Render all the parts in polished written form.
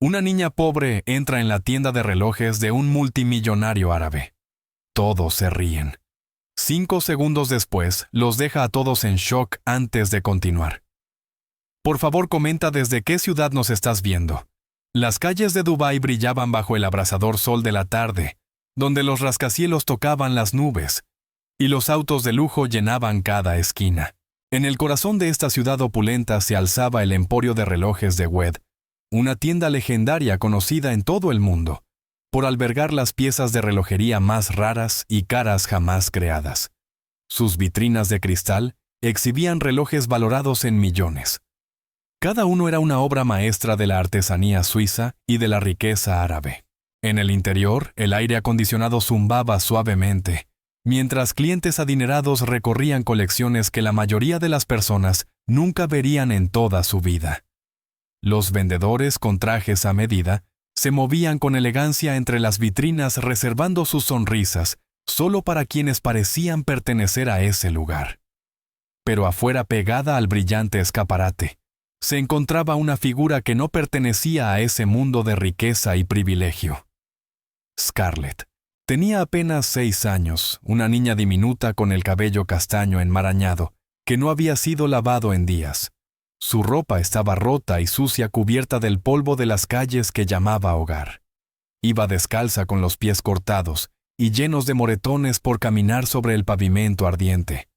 Una niña pobre entra en la tienda de relojes de un multimillonario árabe. Todos se ríen. 5 segundos después, los deja a todos en shock antes de continuar. Por favor, comenta desde qué ciudad nos estás viendo. Las calles de Dubái brillaban bajo el abrasador sol de la tarde, donde los rascacielos tocaban las nubes, y los autos de lujo llenaban cada esquina. En el corazón de esta ciudad opulenta se alzaba el emporio de relojes de Wed, una tienda legendaria conocida en todo el mundo, por albergar las piezas de relojería más raras y caras jamás creadas. Sus vitrinas de cristal exhibían relojes valorados en millones. Cada uno era una obra maestra de la artesanía suiza y de la riqueza árabe. En el interior, el aire acondicionado zumbaba suavemente, mientras clientes adinerados recorrían colecciones que la mayoría de las personas nunca verían en toda su vida. Los vendedores con trajes a medida se movían con elegancia entre las vitrinas reservando sus sonrisas solo para quienes parecían pertenecer a ese lugar. Pero afuera, pegada al brillante escaparate, se encontraba una figura que no pertenecía a ese mundo de riqueza y privilegio. Scarlett. Tenía apenas 6 años, una niña diminuta con el cabello castaño enmarañado, que no había sido lavado en días. Su ropa estaba rota y sucia, cubierta del polvo de las calles que llamaba hogar. Iba descalza con los pies cortados y llenos de moretones por caminar sobre el pavimento ardiente.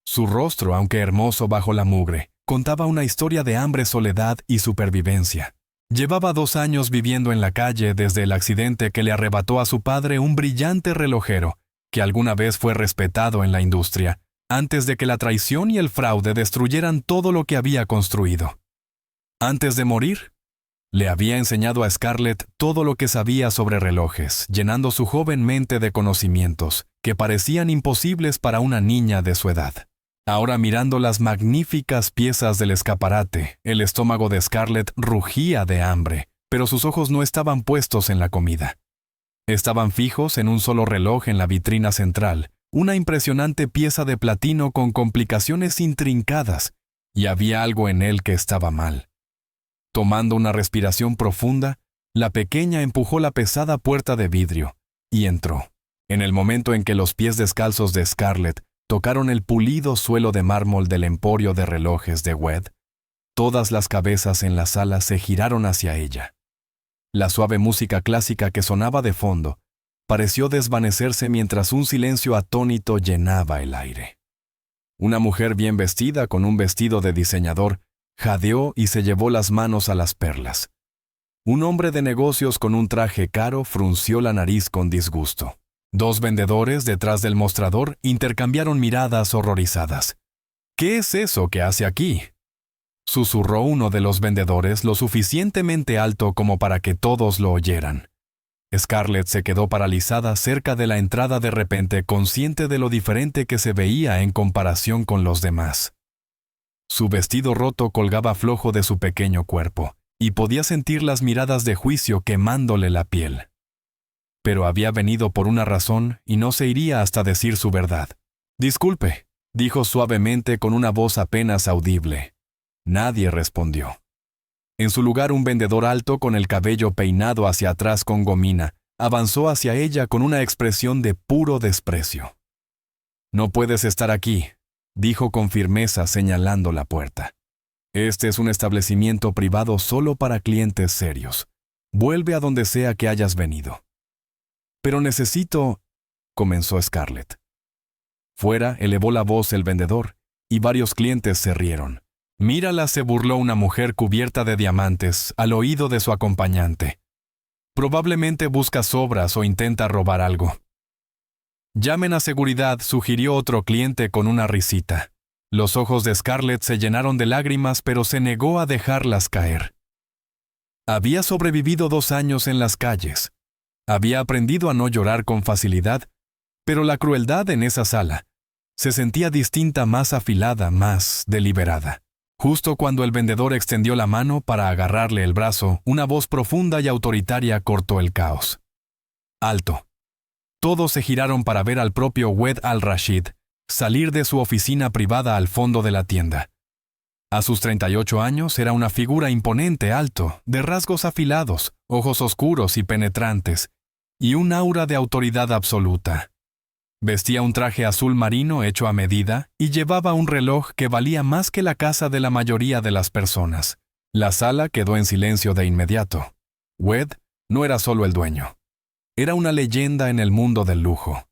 Su rostro, aunque hermoso bajo la mugre, contaba una historia de hambre, soledad y supervivencia. Llevaba 2 años viviendo en la calle desde el accidente que le arrebató a su padre, un brillante relojero, que alguna vez fue respetado en la industria, antes de que la traición y el fraude destruyeran todo lo que había construido. Antes de morir, le había enseñado a Scarlett todo lo que sabía sobre relojes, llenando su joven mente de conocimientos que parecían imposibles para una niña de su edad. Ahora, mirando las magníficas piezas del escaparate, el estómago de Scarlett rugía de hambre, pero sus ojos no estaban puestos en la comida. Estaban fijos en un solo reloj en la vitrina central, una impresionante pieza de platino con complicaciones intrincadas, y había algo en él que estaba mal. Tomando una respiración profunda, la pequeña empujó la pesada puerta de vidrio y entró. En el momento en que los pies descalzos de Scarlett tocaron el pulido suelo de mármol del emporio de relojes de Wed, todas las cabezas en la sala se giraron hacia ella. La suave música clásica que sonaba de fondo pareció desvanecerse mientras un silencio atónito llenaba el aire. Una mujer bien vestida con un vestido de diseñador jadeó y se llevó las manos a las perlas. Un hombre de negocios con un traje caro frunció la nariz con disgusto. 2 vendedores detrás del mostrador intercambiaron miradas horrorizadas. «¿Qué es eso que hace aquí?», susurró uno de los vendedores lo suficientemente alto como para que todos lo oyeran. Scarlett se quedó paralizada cerca de la entrada, de repente consciente de lo diferente que se veía en comparación con los demás. Su vestido roto colgaba flojo de su pequeño cuerpo, y podía sentir las miradas de juicio quemándole la piel. Pero había venido por una razón y no se iría hasta decir su verdad. «Disculpe», dijo suavemente con una voz apenas audible. Nadie respondió. En su lugar, un vendedor alto con el cabello peinado hacia atrás con gomina avanzó hacia ella con una expresión de puro desprecio. «No puedes estar aquí», dijo con firmeza señalando la puerta. «Este es un establecimiento privado solo para clientes serios. Vuelve a donde sea que hayas venido». «Pero necesito», comenzó Scarlett. Fuera elevó la voz el vendedor, y varios clientes se rieron. «Mírala», se burló una mujer cubierta de diamantes al oído de su acompañante. «Probablemente busca sobras o intenta robar algo». «Llamen a seguridad», sugirió otro cliente con una risita. Los ojos de Scarlett se llenaron de lágrimas, pero se negó a dejarlas caer. Había sobrevivido 2 años en las calles. Había aprendido a no llorar con facilidad, pero la crueldad en esa sala se sentía distinta, más afilada, más deliberada. Justo cuando el vendedor extendió la mano para agarrarle el brazo, una voz profunda y autoritaria cortó el caos. «Alto». Todos se giraron para ver al propio Wed al-Rashid salir de su oficina privada al fondo de la tienda. A sus 38 años era una figura imponente, alto, de rasgos afilados, ojos oscuros y penetrantes, y un aura de autoridad absoluta. Vestía un traje azul marino hecho a medida y llevaba un reloj que valía más que la casa de la mayoría de las personas. La sala quedó en silencio de inmediato. Wed no era solo el dueño. Era una leyenda en el mundo del lujo.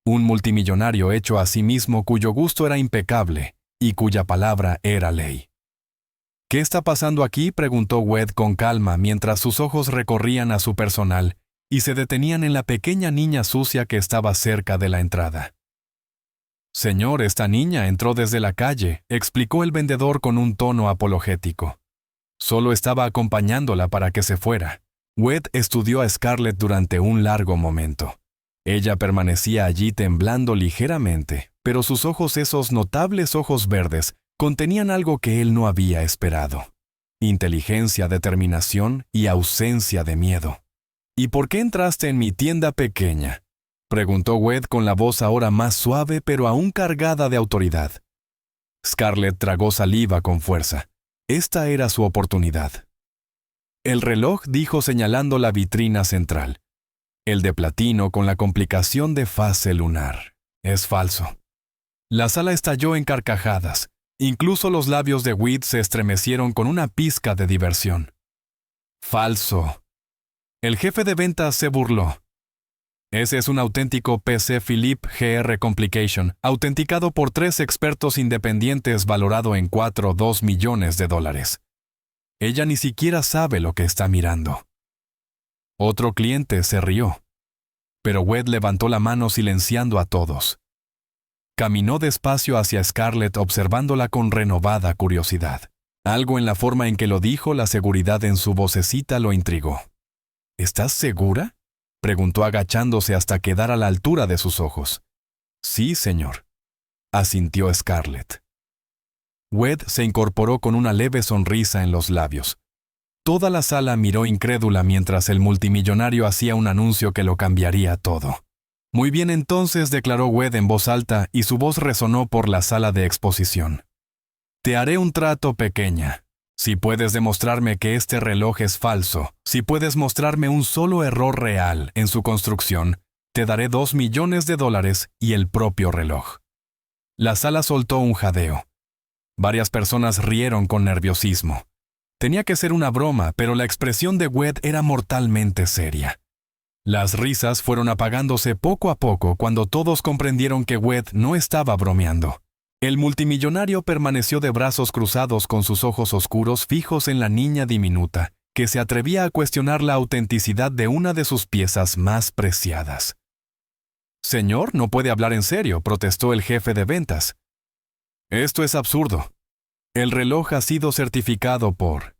Un multimillonario hecho a sí mismo cuyo gusto era impecable y cuya palabra era ley. ¿Qué está pasando aquí?, preguntó Wed con calma mientras sus ojos recorrían a su personal y se detenían en la pequeña niña sucia que estaba cerca de la entrada. Señor, esta niña entró desde la calle, explicó el vendedor con un tono apologético. Solo estaba acompañándola para que se fuera. Wed estudió a Scarlett durante un largo momento. Ella permanecía allí temblando ligeramente, pero sus ojos, esos notables ojos verdes, contenían algo que él no había esperado. Inteligencia, determinación y ausencia de miedo. ¿Y por qué entraste en mi tienda pequeña?, preguntó Wed con la voz ahora más suave pero aún cargada de autoridad. Scarlett tragó saliva con fuerza. Esta era su oportunidad. El reloj, dijo señalando la vitrina central. El de platino con la complicación de fase lunar. Es falso. La sala estalló en carcajadas. Incluso los labios de Wed se estremecieron con una pizca de diversión. Falso. El jefe de ventas se burló. Ese es un auténtico PC Philippe GR Complication, autenticado por 3 expertos independientes valorado en $4.2 millones. Ella ni siquiera sabe lo que está mirando. Otro cliente se rió. Pero Wed levantó la mano silenciando a todos. Caminó despacio hacia Scarlett observándola con renovada curiosidad. Algo en la forma en que lo dijo, la seguridad en su vocecita lo intrigó. ¿Estás segura?, preguntó agachándose hasta quedar a la altura de sus ojos. Sí, señor, asintió Scarlett. Wed se incorporó con una leve sonrisa en los labios. Toda la sala miró incrédula mientras el multimillonario hacía un anuncio que lo cambiaría todo. Muy bien entonces, declaró Wed en voz alta y su voz resonó por la sala de exposición. Te haré un trato, pequeña. Si puedes demostrarme que este reloj es falso, si puedes mostrarme un solo error real en su construcción, te daré $2 millones y el propio reloj. La sala soltó un jadeo. Varias personas rieron con nerviosismo. Tenía que ser una broma, pero la expresión de Wed era mortalmente seria. Las risas fueron apagándose poco a poco cuando todos comprendieron que Wed no estaba bromeando. El multimillonario permaneció de brazos cruzados con sus ojos oscuros fijos en la niña diminuta, que se atrevía a cuestionar la autenticidad de una de sus piezas más preciadas. «Señor, no puede hablar en serio», protestó el jefe de ventas. «Esto es absurdo. El reloj ha sido certificado por...»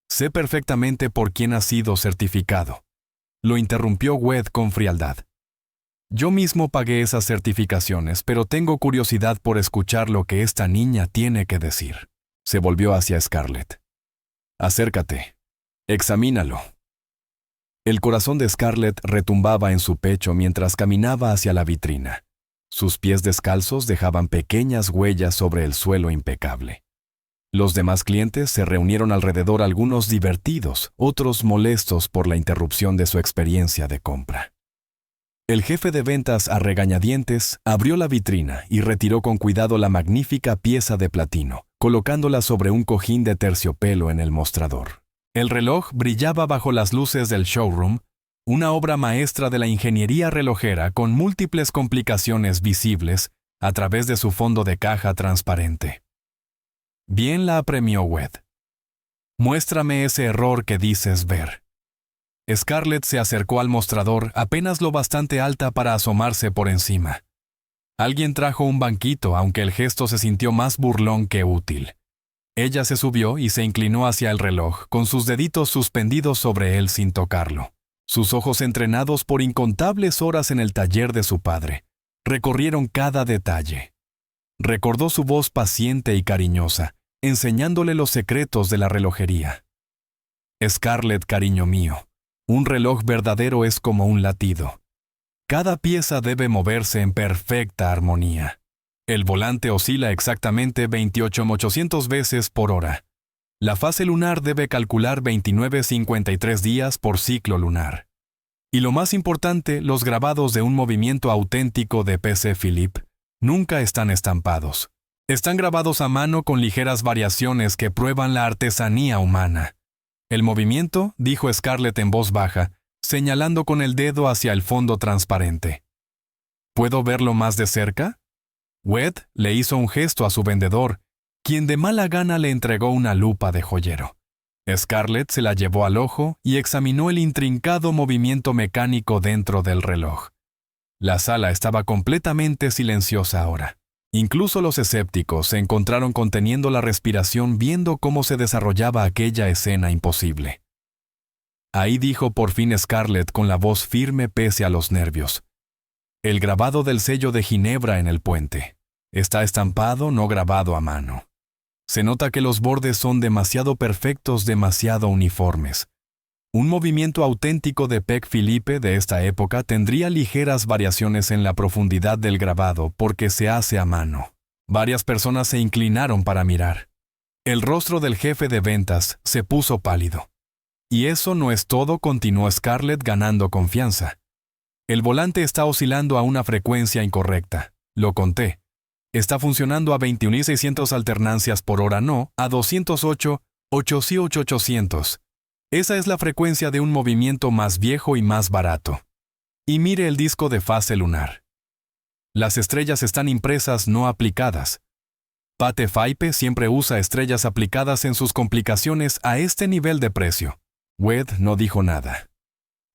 «Sé perfectamente por quién ha sido certificado», lo interrumpió Wed con frialdad. «Yo mismo pagué esas certificaciones, pero tengo curiosidad por escuchar lo que esta niña tiene que decir». Se volvió hacia Scarlett. «Acércate. Examínalo». El corazón de Scarlett retumbaba en su pecho mientras caminaba hacia la vitrina. Sus pies descalzos dejaban pequeñas huellas sobre el suelo impecable. Los demás clientes se reunieron alrededor, algunos divertidos, otros molestos por la interrupción de su experiencia de compra. El jefe de ventas, a regañadientes, abrió la vitrina y retiró con cuidado la magnífica pieza de platino, colocándola sobre un cojín de terciopelo en el mostrador. El reloj brillaba bajo las luces del showroom, una obra maestra de la ingeniería relojera con múltiples complicaciones visibles a través de su fondo de caja transparente. Bien, la apremió Wed. «Muéstrame ese error que dices ver». Scarlett se acercó al mostrador apenas lo bastante alta para asomarse por encima. Alguien trajo un banquito, aunque el gesto se sintió más burlón que útil. Ella se subió y se inclinó hacia el reloj, con sus deditos suspendidos sobre él sin tocarlo. Sus ojos, entrenados por incontables horas en el taller de su padre, recorrieron cada detalle. Recordó su voz paciente y cariñosa, enseñándole los secretos de la relojería. «Scarlett, cariño mío, un reloj verdadero es como un latido. Cada pieza debe moverse en perfecta armonía. El volante oscila exactamente 28.800 veces por hora. La fase lunar debe calcular 29,53 días por ciclo lunar. Y lo más importante, los grabados de un movimiento auténtico de P.C. Philippe nunca están estampados. Están grabados a mano con ligeras variaciones que prueban la artesanía humana. El movimiento, dijo Scarlett en voz baja, señalando con el dedo hacia el fondo transparente. ¿Puedo verlo más de cerca? Wed le hizo un gesto a su vendedor, quien de mala gana le entregó una lupa de joyero. Scarlett se la llevó al ojo y examinó el intrincado movimiento mecánico dentro del reloj. La sala estaba completamente silenciosa ahora. Incluso los escépticos se encontraron conteniendo la respiración viendo cómo se desarrollaba aquella escena imposible. Ahí dijo por fin Scarlett con la voz firme pese a los nervios. El grabado del sello de Ginebra en el puente. Está estampado, no grabado a mano. Se nota que los bordes son demasiado perfectos, demasiado uniformes. Un movimiento auténtico de P.C. Philippe de esta época tendría ligeras variaciones en la profundidad del grabado porque se hace a mano. Varias personas se inclinaron para mirar. El rostro del jefe de ventas se puso pálido. Y eso no es todo, continuó Scarlett ganando confianza. El volante está oscilando a una frecuencia incorrecta. Lo conté. Está funcionando a 21.600 alternancias por hora, no a 208, 800. Esa es la frecuencia de un movimiento más viejo y más barato. Y mire el disco de fase lunar. Las estrellas están impresas, no aplicadas. Pate Philippe siempre usa estrellas aplicadas en sus complicaciones a este nivel de precio. Wed no dijo nada.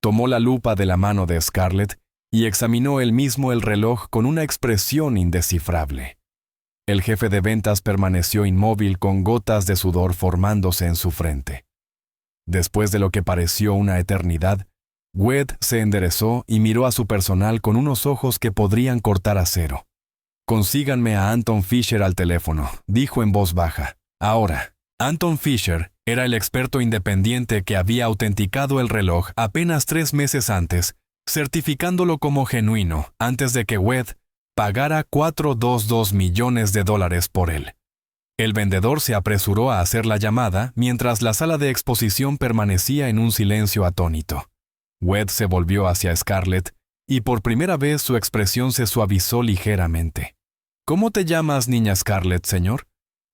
Tomó la lupa de la mano de Scarlett y examinó él mismo el reloj con una expresión indescifrable. El jefe de ventas permaneció inmóvil con gotas de sudor formándose en su frente. Después de lo que pareció una eternidad, Wed se enderezó y miró a su personal con unos ojos que podrían cortar acero. «Consíganme a Anton Fisher al teléfono», dijo en voz baja. Ahora, Anton Fisher era el experto independiente que había autenticado el reloj apenas 3 meses antes, certificándolo como genuino antes de que Wed pagara $422 millones por él. El vendedor se apresuró a hacer la llamada mientras la sala de exposición permanecía en un silencio atónito. Wed se volvió hacia Scarlett y por primera vez su expresión se suavizó ligeramente. «¿Cómo te llamas, niña Scarlett, señor?»,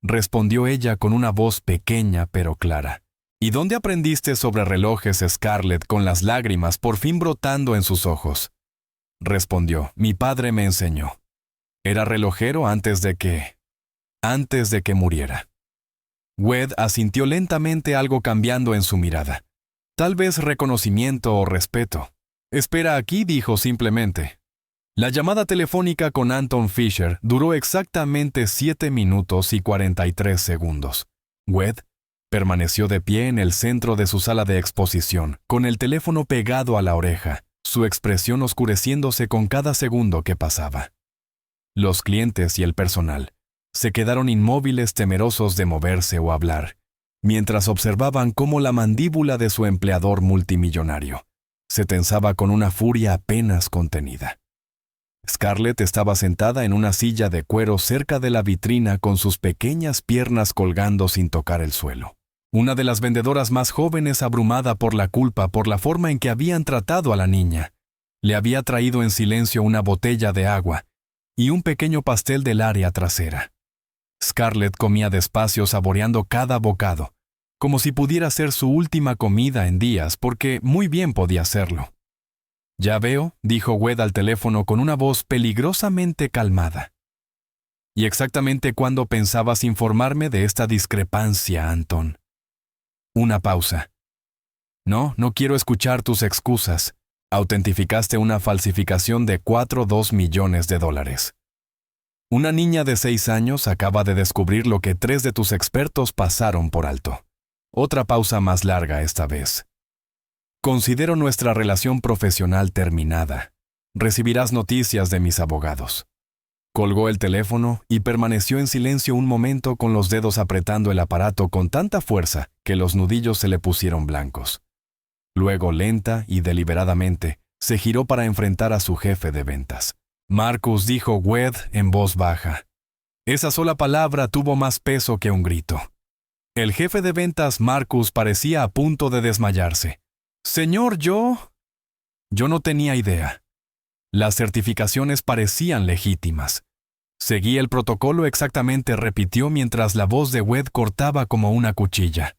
respondió ella con una voz pequeña pero clara. «¿Y dónde aprendiste sobre relojes, Scarlett?», con las lágrimas por fin brotando en sus ojos. Respondió: «Mi padre me enseñó. Era relojero antes de que muriera». Wed asintió lentamente, algo cambiando en su mirada. Tal vez reconocimiento o respeto. «Espera aquí», dijo simplemente. La llamada telefónica con Anton Fisher duró exactamente 7 minutos y 43 segundos. Wed permaneció de pie en el centro de su sala de exposición, con el teléfono pegado a la oreja, su expresión oscureciéndose con cada segundo que pasaba. Los clientes y el personal se quedaron inmóviles, temerosos de moverse o hablar, mientras observaban cómo la mandíbula de su empleador multimillonario se tensaba con una furia apenas contenida. Scarlett estaba sentada en una silla de cuero cerca de la vitrina con sus pequeñas piernas colgando sin tocar el suelo. Una de las vendedoras más jóvenes, abrumada por la culpa por la forma en que habían tratado a la niña, le había traído en silencio una botella de agua y un pequeño pastel del área trasera. Scarlett comía despacio, saboreando cada bocado, como si pudiera ser su última comida en días, porque muy bien podía serlo. «Ya veo», dijo Wed al teléfono con una voz peligrosamente calmada. «¿Y exactamente cuándo pensabas informarme de esta discrepancia, Anton?» Una pausa. «No quiero escuchar tus excusas. Autentificaste una falsificación de $422 millones. Una niña de 6 años acaba de descubrir lo que 3 de tus expertos pasaron por alto». Otra pausa más larga esta vez. «Considero nuestra relación profesional terminada. Recibirás noticias de mis abogados». Colgó el teléfono y permaneció en silencio un momento, con los dedos apretando el aparato con tanta fuerza que los nudillos se le pusieron blancos. Luego, lenta y deliberadamente, se giró para enfrentar a su jefe de ventas. «Marcus», dijo Wed en voz baja, Esa sola palabra tuvo más peso que un grito. El jefe de ventas Marcus parecía a punto de desmayarse. Señor, yo no tenía idea. Las certificaciones parecían legítimas. Seguí el protocolo exactamente, repitió mientras la voz de Wed cortaba como una cuchilla.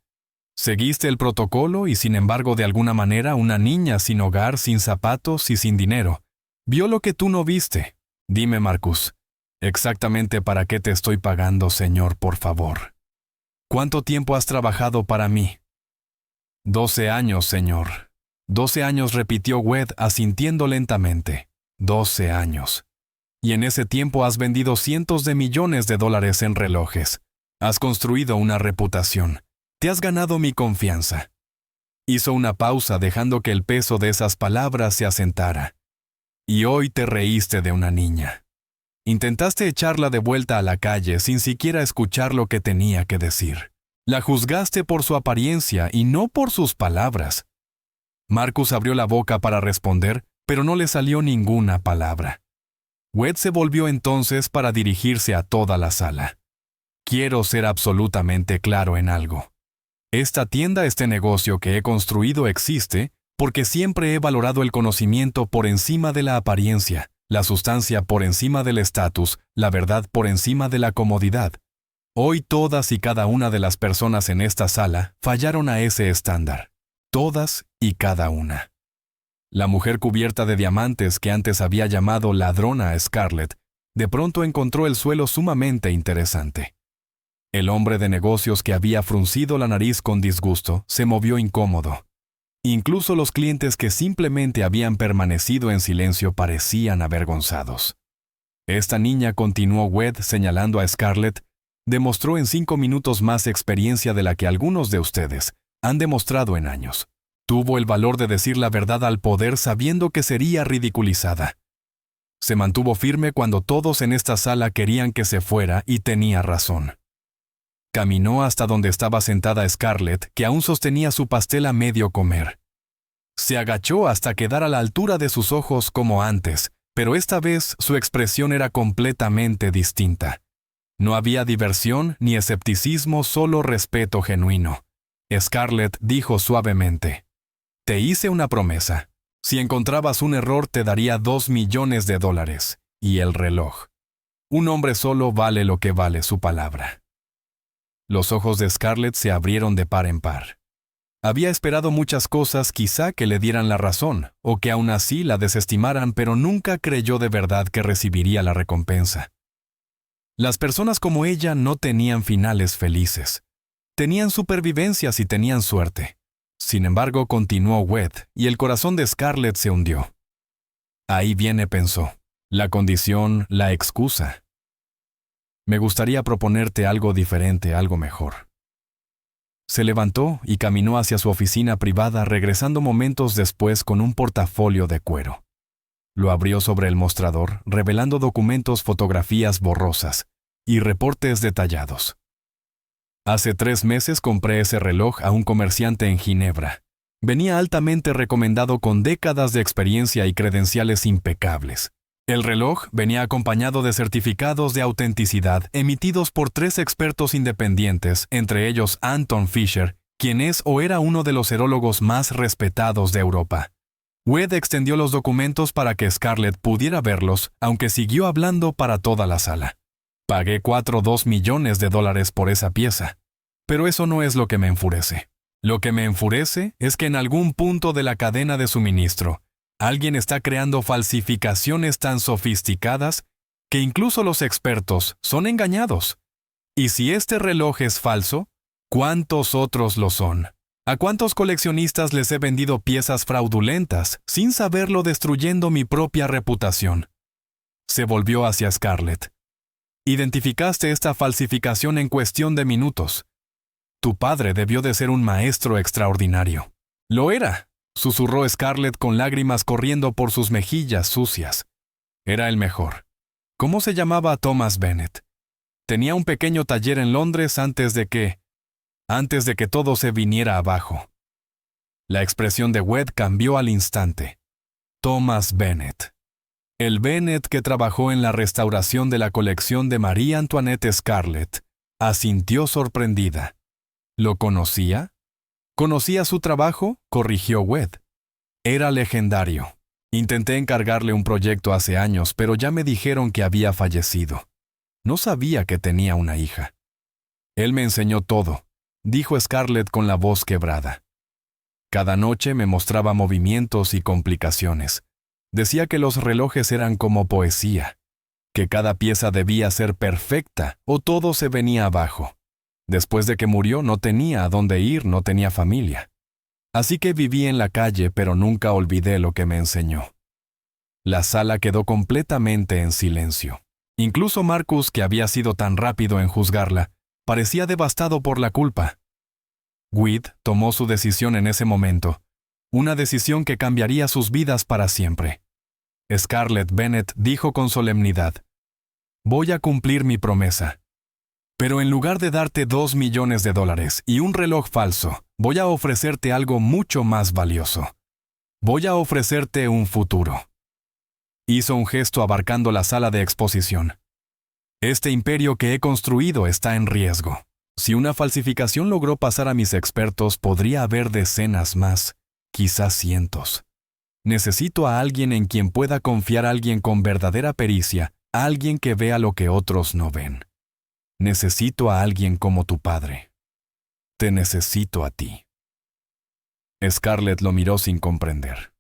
Seguiste el protocolo y sin embargo de alguna manera una niña sin hogar, sin zapatos y sin dinero vio lo que tú no viste. Dime, Marcus, exactamente para qué te estoy pagando, señor, por favor. ¿Cuánto tiempo has trabajado para mí? 12 años, señor. 12 años, repitió Wed asintiendo lentamente. 12 años. Y en ese tiempo has vendido cientos de millones de dólares en relojes. Has construido una reputación. Te has ganado mi confianza. Hizo una pausa dejando que el peso de esas palabras se asentara. Y hoy te reíste de una niña. Intentaste echarla de vuelta a la calle sin siquiera escuchar lo que tenía que decir. La juzgaste por su apariencia y no por sus palabras. Marcus abrió la boca para responder, pero no le salió ninguna palabra. Wed se volvió entonces para dirigirse a toda la sala. Quiero ser absolutamente claro en algo. Esta tienda, este negocio que he construido existe porque siempre he valorado el conocimiento por encima de la apariencia, la sustancia por encima del estatus, la verdad por encima de la comodidad. Hoy todas y cada una de las personas en esta sala fallaron a ese estándar. Todas y cada una. La mujer cubierta de diamantes que antes había llamado ladrona a Scarlett, de pronto encontró el suelo sumamente interesante. El hombre de negocios que había fruncido la nariz con disgusto se movió incómodo. Incluso los clientes que simplemente habían permanecido en silencio parecían avergonzados. Esta niña, continuó Wed señalando a Scarlett, demostró en 5 minutos más experiencia de la que algunos de ustedes han demostrado en años. Tuvo el valor de decir la verdad al poder sabiendo que sería ridiculizada. Se mantuvo firme cuando todos en esta sala querían que se fuera y tenía razón. Caminó hasta donde estaba sentada Scarlett, que aún sostenía su pastel a medio comer. Se agachó hasta quedar a la altura de sus ojos como antes, pero esta vez su expresión era completamente distinta. No había diversión ni escepticismo, solo respeto genuino. Scarlett dijo suavemente: «Te hice una promesa. Si encontrabas un error te daría $2 millones y el reloj. Un hombre solo vale lo que vale su palabra». Los ojos de Scarlett se abrieron de par en par. Había esperado muchas cosas, quizá que le dieran la razón, o que aún así la desestimaran, pero nunca creyó de verdad que recibiría la recompensa. Las personas como ella no tenían finales felices. Tenían supervivencias y tenían suerte. Sin embargo, continuó Wed, y el corazón de Scarlett se hundió. Ahí viene, pensó, la condición, la excusa. Me gustaría proponerte algo diferente, algo mejor. Se levantó y caminó hacia su oficina privada, regresando momentos después con un portafolio de cuero. Lo abrió sobre el mostrador, revelando documentos, fotografías borrosas y reportes detallados. Hace 3 meses compré ese reloj a un comerciante en Ginebra. Venía altamente recomendado con décadas de experiencia y credenciales impecables. El reloj venía acompañado de certificados de autenticidad emitidos por 3 expertos independientes, entre ellos Anton Fischer, quien es o era uno de los serólogos más respetados de Europa. Wed extendió los documentos para que Scarlett pudiera verlos, aunque siguió hablando para toda la sala. Pagué $2 millones por esa pieza. Pero eso no es lo que me enfurece. Lo que me enfurece es que en algún punto de la cadena de suministro, alguien está creando falsificaciones tan sofisticadas que incluso los expertos son engañados. Y si este reloj es falso, ¿cuántos otros lo son? ¿A cuántos coleccionistas les he vendido piezas fraudulentas sin saberlo, destruyendo mi propia reputación? Se volvió hacia Scarlett. Identificaste esta falsificación en cuestión de minutos. Tu padre debió de ser un maestro extraordinario. Lo era, susurró Scarlett con lágrimas corriendo por sus mejillas sucias. Era el mejor. ¿Cómo se llamaba Thomas Bennett? Tenía un pequeño taller en Londres antes de que todo se viniera abajo. La expresión de Wed cambió al instante. Thomas Bennett. El Bennett que trabajó en la restauración de la colección de Marie Antoinette Scarlett asintió sorprendida. ¿Lo conocía? ¿Conocía su trabajo?, corrigió Wed. Era legendario. Intenté encargarle un proyecto hace años, pero ya me dijeron que había fallecido. No sabía que tenía una hija. Él me enseñó todo, dijo Scarlett con la voz quebrada. Cada noche me mostraba movimientos y complicaciones. Decía que los relojes eran como poesía, que cada pieza debía ser perfecta o todo se venía abajo. Después de que murió no tenía a dónde ir, no tenía familia. Así que viví en la calle, pero nunca olvidé lo que me enseñó. La sala quedó completamente en silencio. Incluso Marcus, que había sido tan rápido en juzgarla, parecía devastado por la culpa. Wed tomó su decisión en ese momento, una decisión que cambiaría sus vidas para siempre. Scarlett Bennett dijo con solemnidad: «Voy a cumplir mi promesa. Pero en lugar de darte $2 millones y un reloj falso, voy a ofrecerte algo mucho más valioso. Voy a ofrecerte un futuro». Hizo un gesto abarcando la sala de exposición. «Este imperio que he construido está en riesgo. Si una falsificación logró pasar a mis expertos, podría haber decenas más, quizás cientos. Necesito a alguien en quien pueda confiar, alguien con verdadera pericia, alguien que vea lo que otros no ven. Necesito a alguien como tu padre. Te necesito a ti». Scarlett lo miró sin comprender.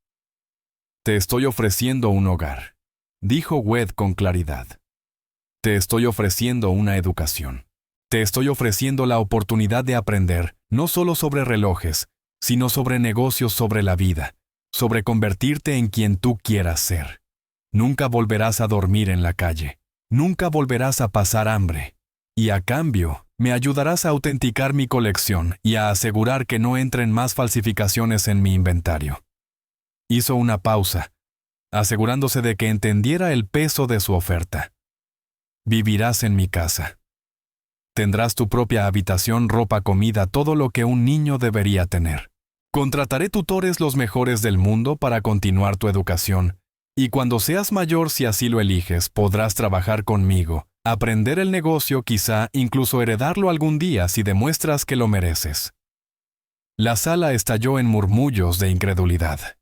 «Te estoy ofreciendo un hogar», dijo Wed con claridad. «Te estoy ofreciendo una educación. Te estoy ofreciendo la oportunidad de aprender, no solo sobre relojes, sino sobre negocios, sobre la vida, sobre convertirte en quien tú quieras ser. Nunca volverás a dormir en la calle. Nunca volverás a pasar hambre. Y a cambio, me ayudarás a autenticar mi colección y a asegurar que no entren más falsificaciones en mi inventario». Hizo una pausa, asegurándose de que entendiera el peso de su oferta. «Vivirás en mi casa. Tendrás tu propia habitación, ropa, comida, todo lo que un niño debería tener. Contrataré tutores los mejores del mundo para continuar tu educación, y cuando seas mayor, si así lo eliges, podrás trabajar conmigo, aprender el negocio, quizá incluso heredarlo algún día si demuestras que lo mereces». La sala estalló en murmullos de incredulidad.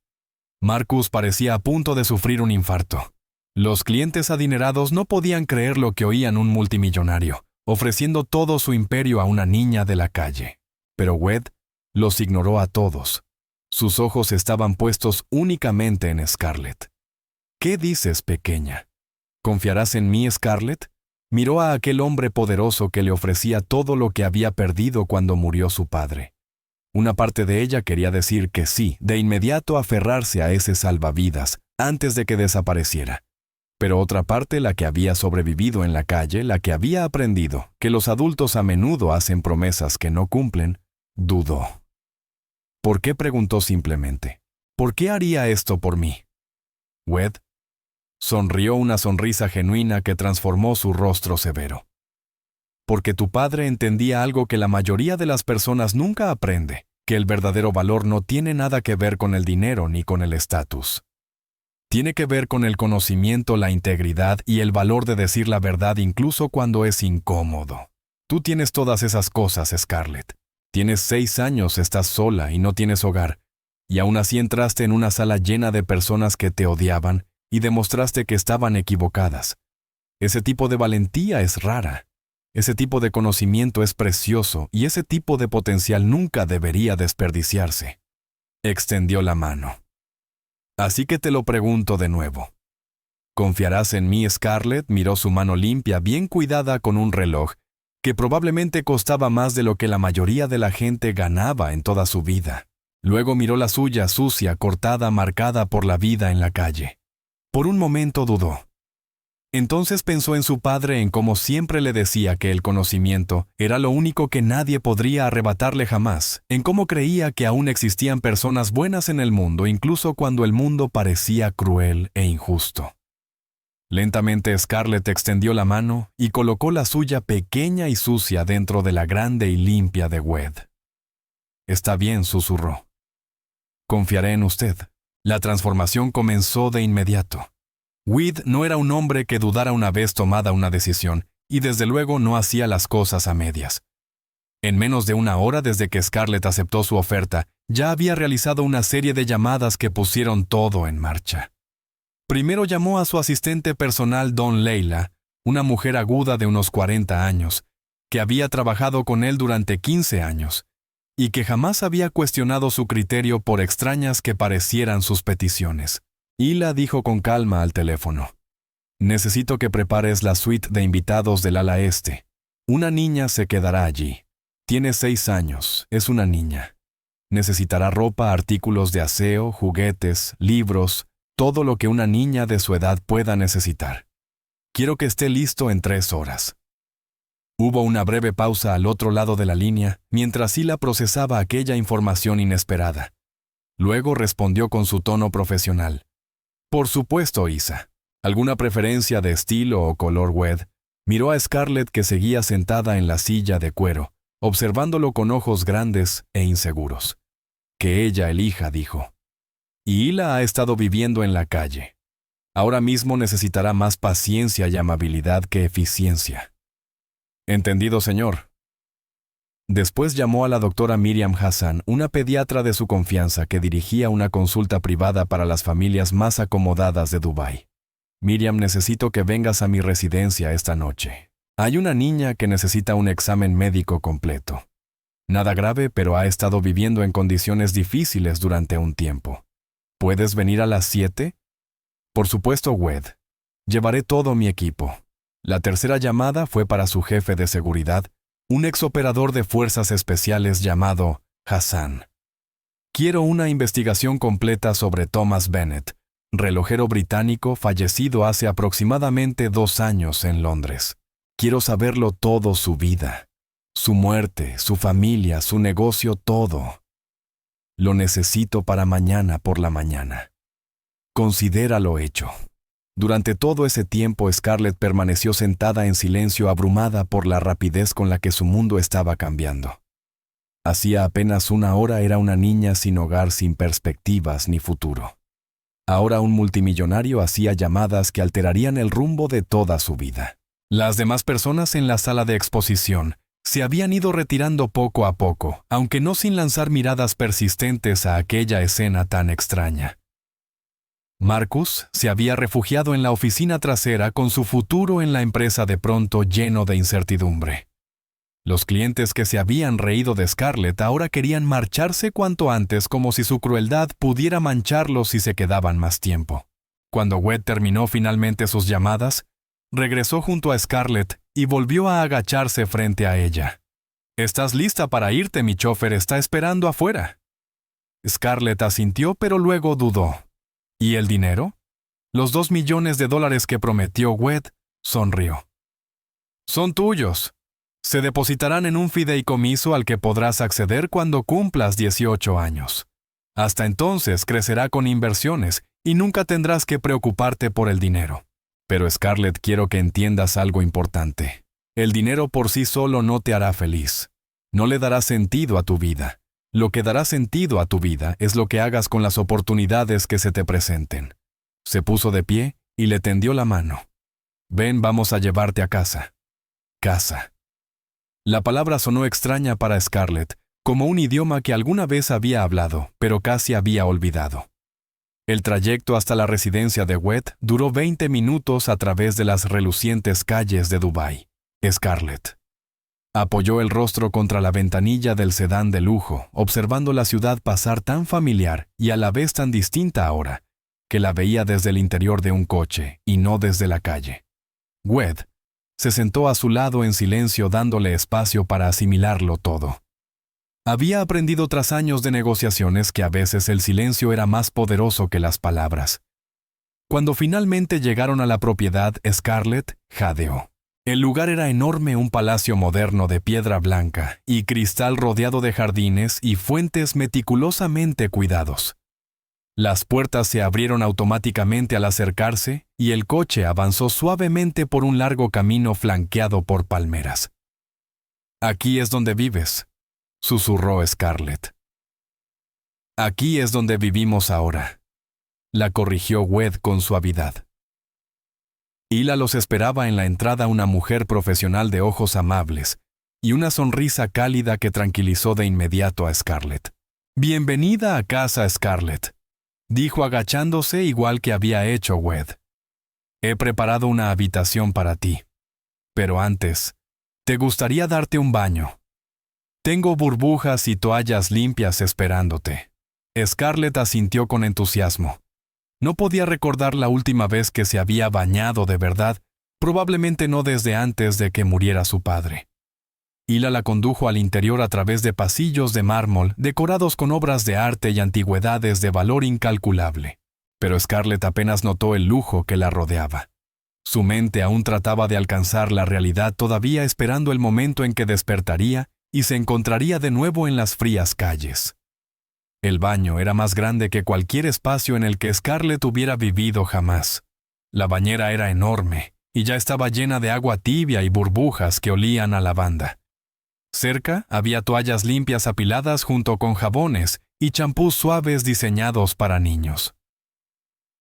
Marcus parecía a punto de sufrir un infarto. Los clientes adinerados no podían creer lo que oían: un multimillonario, ofreciendo todo su imperio a una niña de la calle. Pero Wed los ignoró a todos. Sus ojos estaban puestos únicamente en Scarlett. «¿Qué dices, pequeña? ¿Confiarás en mí, Scarlett?». Miró a aquel hombre poderoso que le ofrecía todo lo que había perdido cuando murió su padre. Una parte de ella quería decir que sí, de inmediato aferrarse a ese salvavidas, antes de que desapareciera. Pero otra parte, la que había sobrevivido en la calle, la que había aprendido que los adultos a menudo hacen promesas que no cumplen, dudó. ¿Por qué?, preguntó simplemente. ¿Por qué haría esto por mí? Wed sonrió una sonrisa genuina que transformó su rostro severo. «Porque tu padre entendía algo que la mayoría de las personas nunca aprende, que el verdadero valor no tiene nada que ver con el dinero ni con el estatus. Tiene que ver con el conocimiento, la integridad y el valor de decir la verdad incluso cuando es incómodo. Tú tienes todas esas cosas, Scarlett. Tienes 6 años, estás sola y no tienes hogar, y aún así entraste en una sala llena de personas que te odiaban y demostraste que estaban equivocadas. Ese tipo de valentía es rara. Ese tipo de conocimiento es precioso y ese tipo de potencial nunca debería desperdiciarse». Extendió la mano. «Así que te lo pregunto de nuevo. ¿Confiarás en mí, Scarlett?». Miró su mano limpia, bien cuidada, con un reloj que probablemente costaba más de lo que la mayoría de la gente ganaba en toda su vida. Luego miró la suya, sucia, cortada, marcada por la vida en la calle. Por un momento dudó. Entonces pensó en su padre, en cómo siempre le decía que el conocimiento era lo único que nadie podría arrebatarle jamás, en cómo creía que aún existían personas buenas en el mundo, incluso cuando el mundo parecía cruel e injusto. Lentamente Scarlett extendió la mano y colocó la suya pequeña y sucia dentro de la grande y limpia de Wed. «Está bien», susurró. «Confiaré en usted». La transformación comenzó de inmediato. Weed no era un hombre que dudara una vez tomada una decisión, y desde luego no hacía las cosas a medias. En menos de una hora desde que Scarlett aceptó su oferta, ya había realizado una serie de llamadas que pusieron todo en marcha. Primero llamó a su asistente personal Don Leila, una mujer aguda de unos 40 años, que había trabajado con él durante 15 años, y que jamás había cuestionado su criterio por extrañas que parecieran sus peticiones. Hila dijo con calma al teléfono: «Necesito que prepares la suite de invitados del ala este. Una niña se quedará allí. Tiene 6 años, es una niña. Necesitará ropa, artículos de aseo, juguetes, libros, todo lo que una niña de su edad pueda necesitar. Quiero que esté listo en 3 horas». Hubo una breve pausa al otro lado de la línea mientras Hila procesaba aquella información inesperada. Luego respondió con su tono profesional: «Por supuesto, Isa. ¿Alguna preferencia de estilo o color, Wed?». Miró a Scarlett, que seguía sentada en la silla de cuero, observándolo con ojos grandes e inseguros. «Que ella elija», dijo. «Y Hila ha estado viviendo en la calle. Ahora mismo necesitará más paciencia y amabilidad que eficiencia». «Entendido, señor». Después llamó a la doctora Miriam Hassan, una pediatra de su confianza que dirigía una consulta privada para las familias más acomodadas de Dubái. «Miriam, necesito que vengas a mi residencia esta noche. Hay una niña que necesita un examen médico completo. Nada grave, pero ha estado viviendo en condiciones difíciles durante un tiempo. ¿Puedes venir a las 7? «Por supuesto, Wed. Llevaré todo mi equipo». La tercera llamada fue para su jefe de seguridad, un exoperador de fuerzas especiales llamado Hassan. «Quiero una investigación completa sobre Thomas Bennett, relojero británico fallecido hace aproximadamente 2 años en Londres. Quiero saberlo todo, su vida, su muerte, su familia, su negocio, todo. Lo necesito para mañana por la mañana. Considéralo hecho». Durante todo ese tiempo, Scarlett permaneció sentada en silencio, abrumada por la rapidez con la que su mundo estaba cambiando. Hacía apenas una hora era una niña sin hogar, sin perspectivas ni futuro. Ahora un multimillonario hacía llamadas que alterarían el rumbo de toda su vida. Las demás personas en la sala de exposición se habían ido retirando poco a poco, aunque no sin lanzar miradas persistentes a aquella escena tan extraña. Marcus se había refugiado en la oficina trasera con su futuro en la empresa de pronto lleno de incertidumbre. Los clientes que se habían reído de Scarlett ahora querían marcharse cuanto antes, como si su crueldad pudiera mancharlos si se quedaban más tiempo. Cuando Wed terminó finalmente sus llamadas, regresó junto a Scarlett y volvió a agacharse frente a ella. «¿Estás lista para irte? Mi chofer está esperando afuera». Scarlett asintió, pero luego dudó. «¿Y el dinero?». «Los $2 millones que prometió Wed», sonrió. «Son tuyos. Se depositarán en un fideicomiso al que podrás acceder cuando cumplas 18 años. Hasta entonces crecerá con inversiones y nunca tendrás que preocuparte por el dinero. Pero Scarlett, quiero que entiendas algo importante. El dinero por sí solo no te hará feliz. No le dará sentido a tu vida. Lo que dará sentido a tu vida es lo que hagas con las oportunidades que se te presenten». Se puso de pie y le tendió la mano. «Ven, vamos a llevarte a casa». Casa. La palabra sonó extraña para Scarlett, como un idioma que alguna vez había hablado, pero casi había olvidado. El trayecto hasta la residencia de Wed duró 20 minutos a través de las relucientes calles de Dubái. Scarlett apoyó el rostro contra la ventanilla del sedán de lujo, observando la ciudad pasar tan familiar y a la vez tan distinta ahora, que la veía desde el interior de un coche y no desde la calle. Wed se sentó a su lado en silencio, dándole espacio para asimilarlo todo. Había aprendido tras años de negociaciones que a veces el silencio era más poderoso que las palabras. Cuando finalmente llegaron a la propiedad, Scarlett jadeó. El lugar era enorme, un palacio moderno de piedra blanca y cristal rodeado de jardines y fuentes meticulosamente cuidados. Las puertas se abrieron automáticamente al acercarse y el coche avanzó suavemente por un largo camino flanqueado por palmeras. «Aquí es donde vives», susurró Scarlett. «Aquí es donde vivimos ahora», la corrigió Wed con suavidad. Hila los esperaba en la entrada una mujer profesional de ojos amables y una sonrisa cálida que tranquilizó de inmediato a Scarlett. «Bienvenida a casa, Scarlett», dijo agachándose igual que había hecho Wed. «He preparado una habitación para ti. Pero antes, ¿te gustaría darte un baño? Tengo burbujas y toallas limpias esperándote». Scarlett asintió con entusiasmo. No podía recordar la última vez que se había bañado de verdad, probablemente no desde antes de que muriera su padre. Hila la condujo al interior a través de pasillos de mármol decorados con obras de arte y antigüedades de valor incalculable. Pero Scarlett apenas notó el lujo que la rodeaba. Su mente aún trataba de alcanzar la realidad, todavía esperando el momento en que despertaría y se encontraría de nuevo en las frías calles. El baño era más grande que cualquier espacio en el que Scarlett hubiera vivido jamás. La bañera era enorme y ya estaba llena de agua tibia y burbujas que olían a lavanda. Cerca había toallas limpias apiladas junto con jabones y champús suaves diseñados para niños.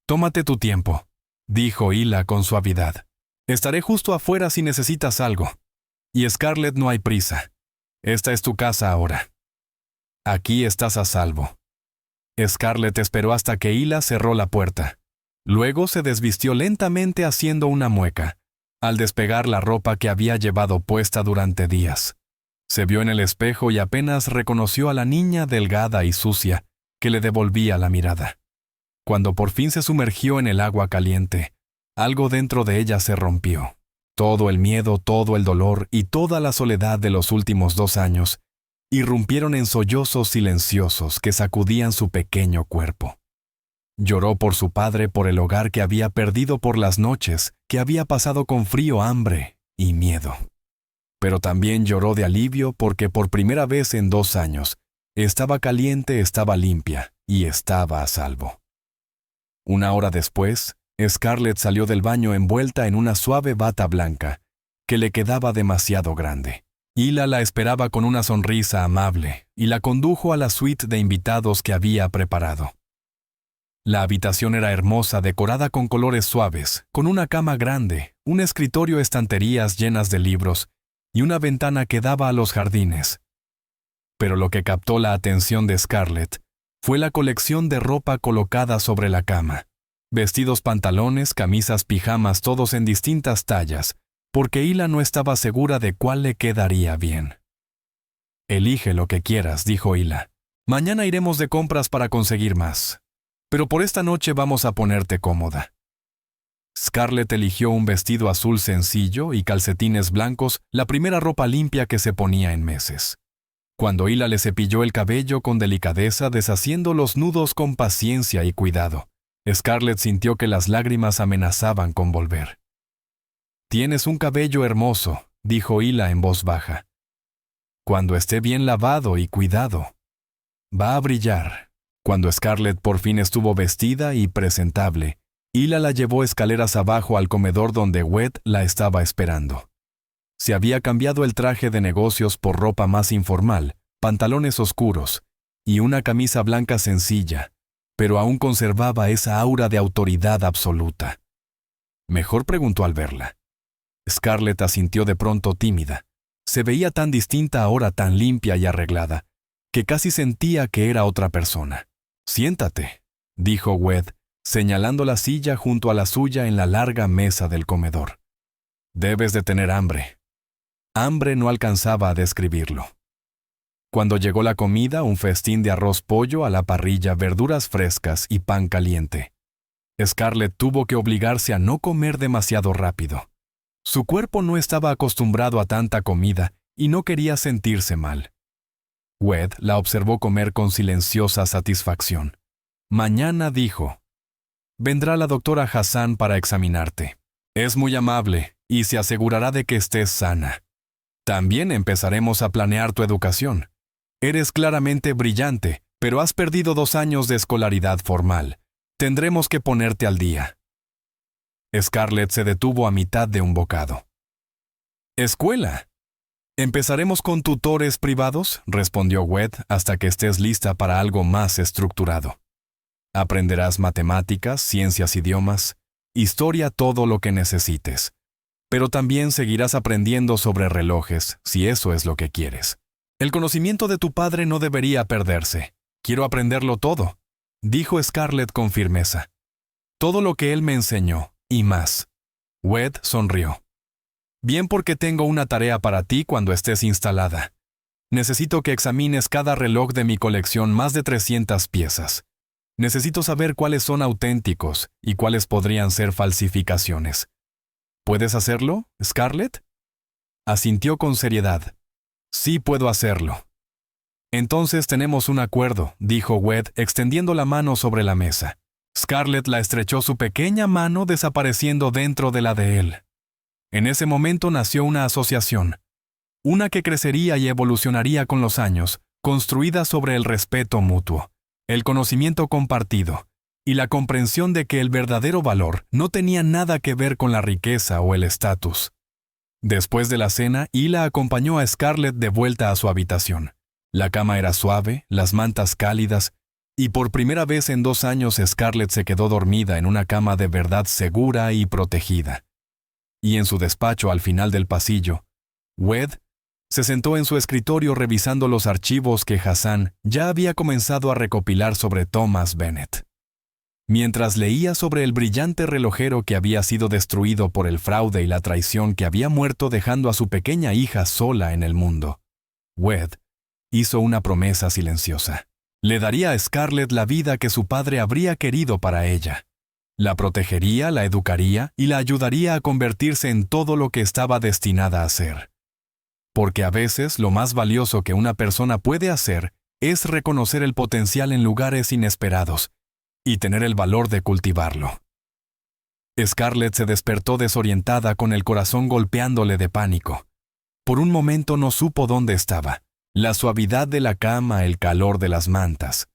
«Tómate tu tiempo», dijo Hila con suavidad. «Estaré justo afuera si necesitas algo. Y Scarlett, no hay prisa. Esta es tu casa ahora. Aquí estás a salvo». Scarlett esperó hasta que Hila cerró la puerta. Luego se desvistió lentamente haciendo una mueca, al despegar la ropa que había llevado puesta durante días. Se vio en el espejo y apenas reconoció a la niña delgada y sucia que le devolvía la mirada. Cuando por fin se sumergió en el agua caliente, algo dentro de ella se rompió. Todo el miedo, todo el dolor y toda la soledad de los últimos 2 años irrumpieron en sollozos silenciosos que sacudían su pequeño cuerpo. Lloró por su padre, por el hogar que había perdido, por las noches que había pasado con frío, hambre y miedo. Pero también lloró de alivio porque por primera vez en 2 años estaba caliente, estaba limpia y estaba a salvo. 1 hora después, Scarlett salió del baño envuelta en una suave bata blanca que le quedaba demasiado grande. Hila la esperaba con una sonrisa amable y la condujo a la suite de invitados que había preparado. La habitación era hermosa, decorada con colores suaves, con una cama grande, un escritorio, estanterías llenas de libros y una ventana que daba a los jardines. Pero lo que captó la atención de Scarlett fue la colección de ropa colocada sobre la cama. Vestidos, pantalones, camisas, pijamas, todos en distintas tallas, porque Hila no estaba segura de cuál le quedaría bien. «Elige lo que quieras», dijo Hila. «Mañana iremos de compras para conseguir más. Pero por esta noche vamos a ponerte cómoda». Scarlett eligió un vestido azul sencillo y calcetines blancos, la primera ropa limpia que se ponía en meses. Cuando Hila le cepilló el cabello con delicadeza, deshaciendo los nudos con paciencia y cuidado, Scarlett sintió que las lágrimas amenazaban con volver. «Tienes un cabello hermoso», dijo Hila en voz baja. «Cuando esté bien lavado y cuidado, va a brillar». Cuando Scarlett por fin estuvo vestida y presentable, Hila la llevó escaleras abajo al comedor donde Wed la estaba esperando. Se había cambiado el traje de negocios por ropa más informal, pantalones oscuros y una camisa blanca sencilla, pero aún conservaba esa aura de autoridad absoluta. «¿Mejor?», preguntó al verla. Scarlett asintió de pronto tímida. Se veía tan distinta ahora, tan limpia y arreglada, que casi sentía que era otra persona. «Siéntate», dijo Wed, señalando la silla junto a la suya en la larga mesa del comedor. «Debes de tener hambre». Hambre no alcanzaba a describirlo. Cuando llegó la comida, un festín de arroz, pollo a la parrilla, verduras frescas y pan caliente. Scarlett tuvo que obligarse a no comer demasiado rápido. Su cuerpo no estaba acostumbrado a tanta comida y no quería sentirse mal. Wed la observó comer con silenciosa satisfacción. «Mañana», dijo, «vendrá la doctora Hassan para examinarte. Es muy amable y se asegurará de que estés sana. También empezaremos a planear tu educación. Eres claramente brillante, pero has perdido 2 años de escolaridad formal. Tendremos que ponerte al día». Scarlett se detuvo a mitad de un bocado. «¿Escuela? Empezaremos con tutores privados», respondió Wed, «hasta que estés lista para algo más estructurado. Aprenderás matemáticas, ciencias, idiomas, historia, todo lo que necesites. Pero también seguirás aprendiendo sobre relojes, si eso es lo que quieres. El conocimiento de tu padre no debería perderse. Quiero aprenderlo todo, dijo Scarlett con firmeza. Todo lo que él me enseñó, y más. Wed sonrió. Bien, porque tengo una tarea para ti cuando estés instalada. Necesito que examines cada reloj de mi colección, más de 300 piezas. Necesito saber cuáles son auténticos y cuáles podrían ser falsificaciones. ¿Puedes hacerlo, Scarlett? Asintió con seriedad. Sí, puedo hacerlo. Entonces tenemos un acuerdo, dijo Wed, extendiendo la mano sobre la mesa. Scarlett la estrechó su pequeña mano, desapareciendo dentro de la de él. En ese momento nació una asociación, una que crecería y evolucionaría con los años, construida sobre el respeto mutuo, el conocimiento compartido y la comprensión de que el verdadero valor no tenía nada que ver con la riqueza o el estatus. Después de la cena, Hila acompañó a Scarlett de vuelta a su habitación. La cama era suave, las mantas cálidas, y por primera vez en 2 años Scarlett se quedó dormida en una cama de verdad segura y protegida. Y en su despacho al final del pasillo, Wed se sentó en su escritorio revisando los archivos que Hassan ya había comenzado a recopilar sobre Thomas Bennett. Mientras leía sobre el brillante relojero que había sido destruido por el fraude y la traición, que había muerto dejando a su pequeña hija sola en el mundo, Wed hizo una promesa silenciosa. Le daría a Scarlett la vida que su padre habría querido para ella. La protegería, la educaría y la ayudaría a convertirse en todo lo que estaba destinada a ser. Porque a veces lo más valioso que una persona puede hacer es reconocer el potencial en lugares inesperados y tener el valor de cultivarlo. Scarlett se despertó desorientada, con el corazón golpeándole de pánico. Por un momento no supo dónde estaba. La suavidad de la cama, el calor de las mantas,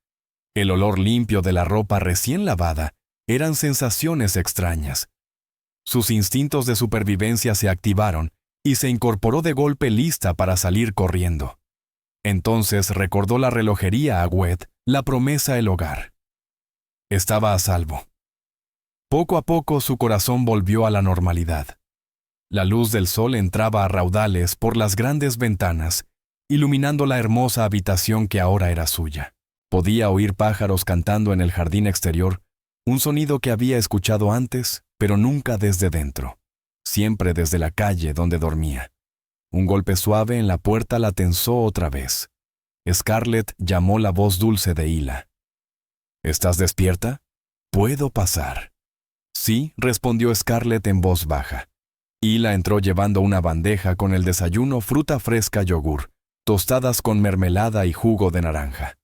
el olor limpio de la ropa recién lavada, eran sensaciones extrañas. Sus instintos de supervivencia se activaron y se incorporó de golpe, lista para salir corriendo. Entonces recordó la relojería a Wed, la promesa, el hogar. Estaba a salvo. Poco a poco su corazón volvió a la normalidad. La luz del sol entraba a raudales por las grandes ventanas, iluminando la hermosa habitación que ahora era suya. Podía oír pájaros cantando en el jardín exterior, un sonido que había escuchado antes, pero nunca desde dentro, siempre desde la calle donde dormía. Un golpe suave en la puerta la tensó otra vez. Scarlett llamó la voz dulce de Hila. ¿Estás despierta? ¿Puedo pasar? Sí, respondió Scarlett en voz baja. Hila entró llevando una bandeja con el desayuno: fruta fresca, yogur, tostadas con mermelada y jugo de naranja.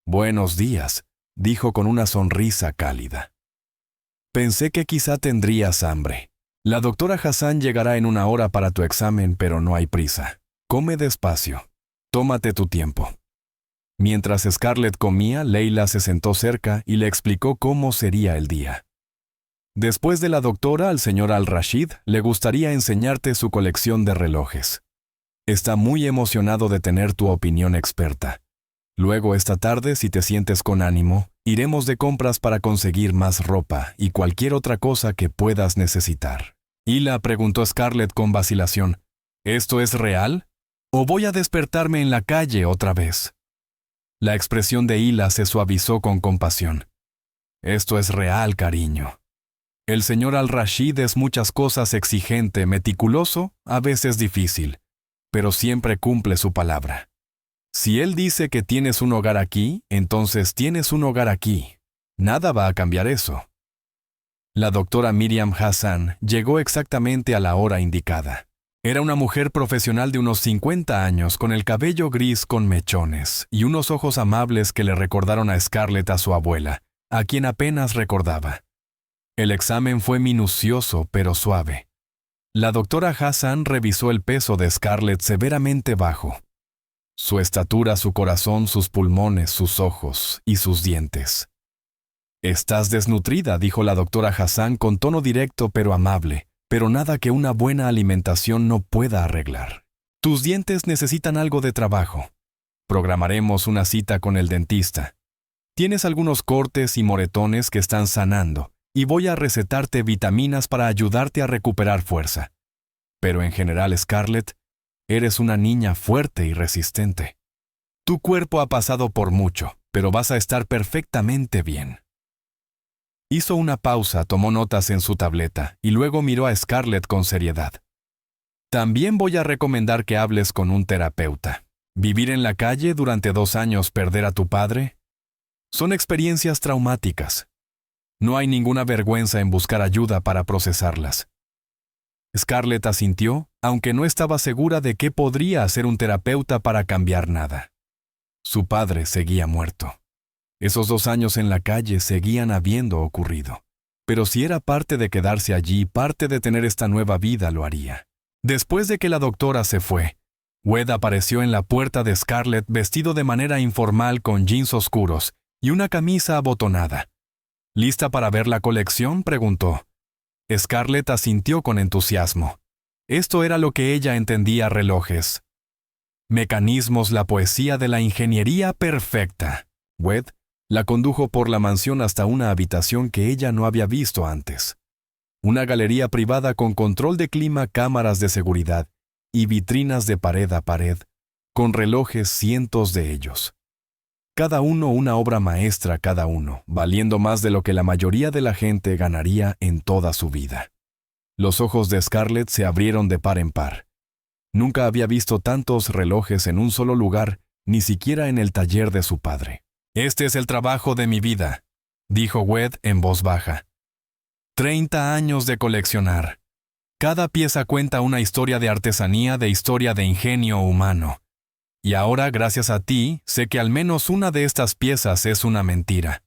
Buenos días, dijo con una sonrisa cálida. Pensé que quizá tendrías hambre. La doctora Hassan llegará en 1 hora para tu examen, pero no hay prisa. Come despacio. Tómate tu tiempo. Mientras Scarlett comía, Leila se sentó cerca y le explicó cómo sería el día. Después de la doctora, al señor Al-Rashid le gustaría enseñarte su colección de relojes. Está muy emocionado de tener tu opinión experta. Luego, esta tarde, si te sientes con ánimo, iremos de compras para conseguir más ropa y cualquier otra cosa que puedas necesitar. Hila, preguntó Scarlett con vacilación, ¿esto es real? ¿O voy a despertarme en la calle otra vez? La expresión de Hila se suavizó con compasión. Esto es real, cariño. El señor Al-Rashid es muchas cosas: exigente, meticuloso, a veces difícil, pero siempre cumple su palabra. Si él dice que tienes un hogar aquí, entonces tienes un hogar aquí. Nada va a cambiar eso. La doctora Miriam Hassan llegó exactamente a la hora indicada. Era una mujer profesional de unos 50 años, con el cabello gris con mechones y unos ojos amables que le recordaron a Scarlett a su abuela, a quien apenas recordaba. El examen fue minucioso pero suave. La doctora Hassan revisó el peso de Scarlett severamente bajo. Su estatura, su corazón, sus pulmones, sus ojos y sus dientes. «Estás desnutrida», dijo la doctora Hassan con tono directo pero amable, «pero nada que una buena alimentación no pueda arreglar. Tus dientes necesitan algo de trabajo. Programaremos una cita con el dentista. Tienes algunos cortes y moretones que están sanando, y voy a recetarte vitaminas para ayudarte a recuperar fuerza. Pero en general, Scarlett, eres una niña fuerte y resistente. Tu cuerpo ha pasado por mucho, pero vas a estar perfectamente bien. Hizo una pausa, tomó notas en su tableta y luego miró a Scarlett con seriedad. También voy a recomendar que hables con un terapeuta. Vivir en la calle durante 2 años, perder a tu padre, son experiencias traumáticas. No hay ninguna vergüenza en buscar ayuda para procesarlas. Scarlett asintió, aunque no estaba segura de qué podría hacer un terapeuta para cambiar nada. Su padre seguía muerto. Esos 2 años en la calle seguían habiendo ocurrido. Pero si era parte de quedarse allí, parte de tener esta nueva vida, lo haría. Después de que la doctora se fue, Wed apareció en la puerta de Scarlett vestido de manera informal con jeans oscuros y una camisa abotonada. ¿Lista para ver la colección?, preguntó. Scarlett asintió con entusiasmo. Esto era lo que ella entendía: relojes. Mecanismos, la poesía de la ingeniería perfecta. Wed la condujo por la mansión hasta una habitación que ella no había visto antes. Una galería privada con control de clima, cámaras de seguridad y vitrinas de pared a pared, con relojes, cientos de ellos. Cada uno una obra maestra, cada uno, valiendo más de lo que la mayoría de la gente ganaría en toda su vida. Los ojos de Scarlett se abrieron de par en par. Nunca había visto tantos relojes en un solo lugar, ni siquiera en el taller de su padre. «Este es el trabajo de mi vida», dijo Wed en voz baja. 30 años de coleccionar. Cada pieza cuenta una historia de artesanía, de historia de ingenio humano. Y ahora, gracias a ti, sé que al menos una de estas piezas es una mentira.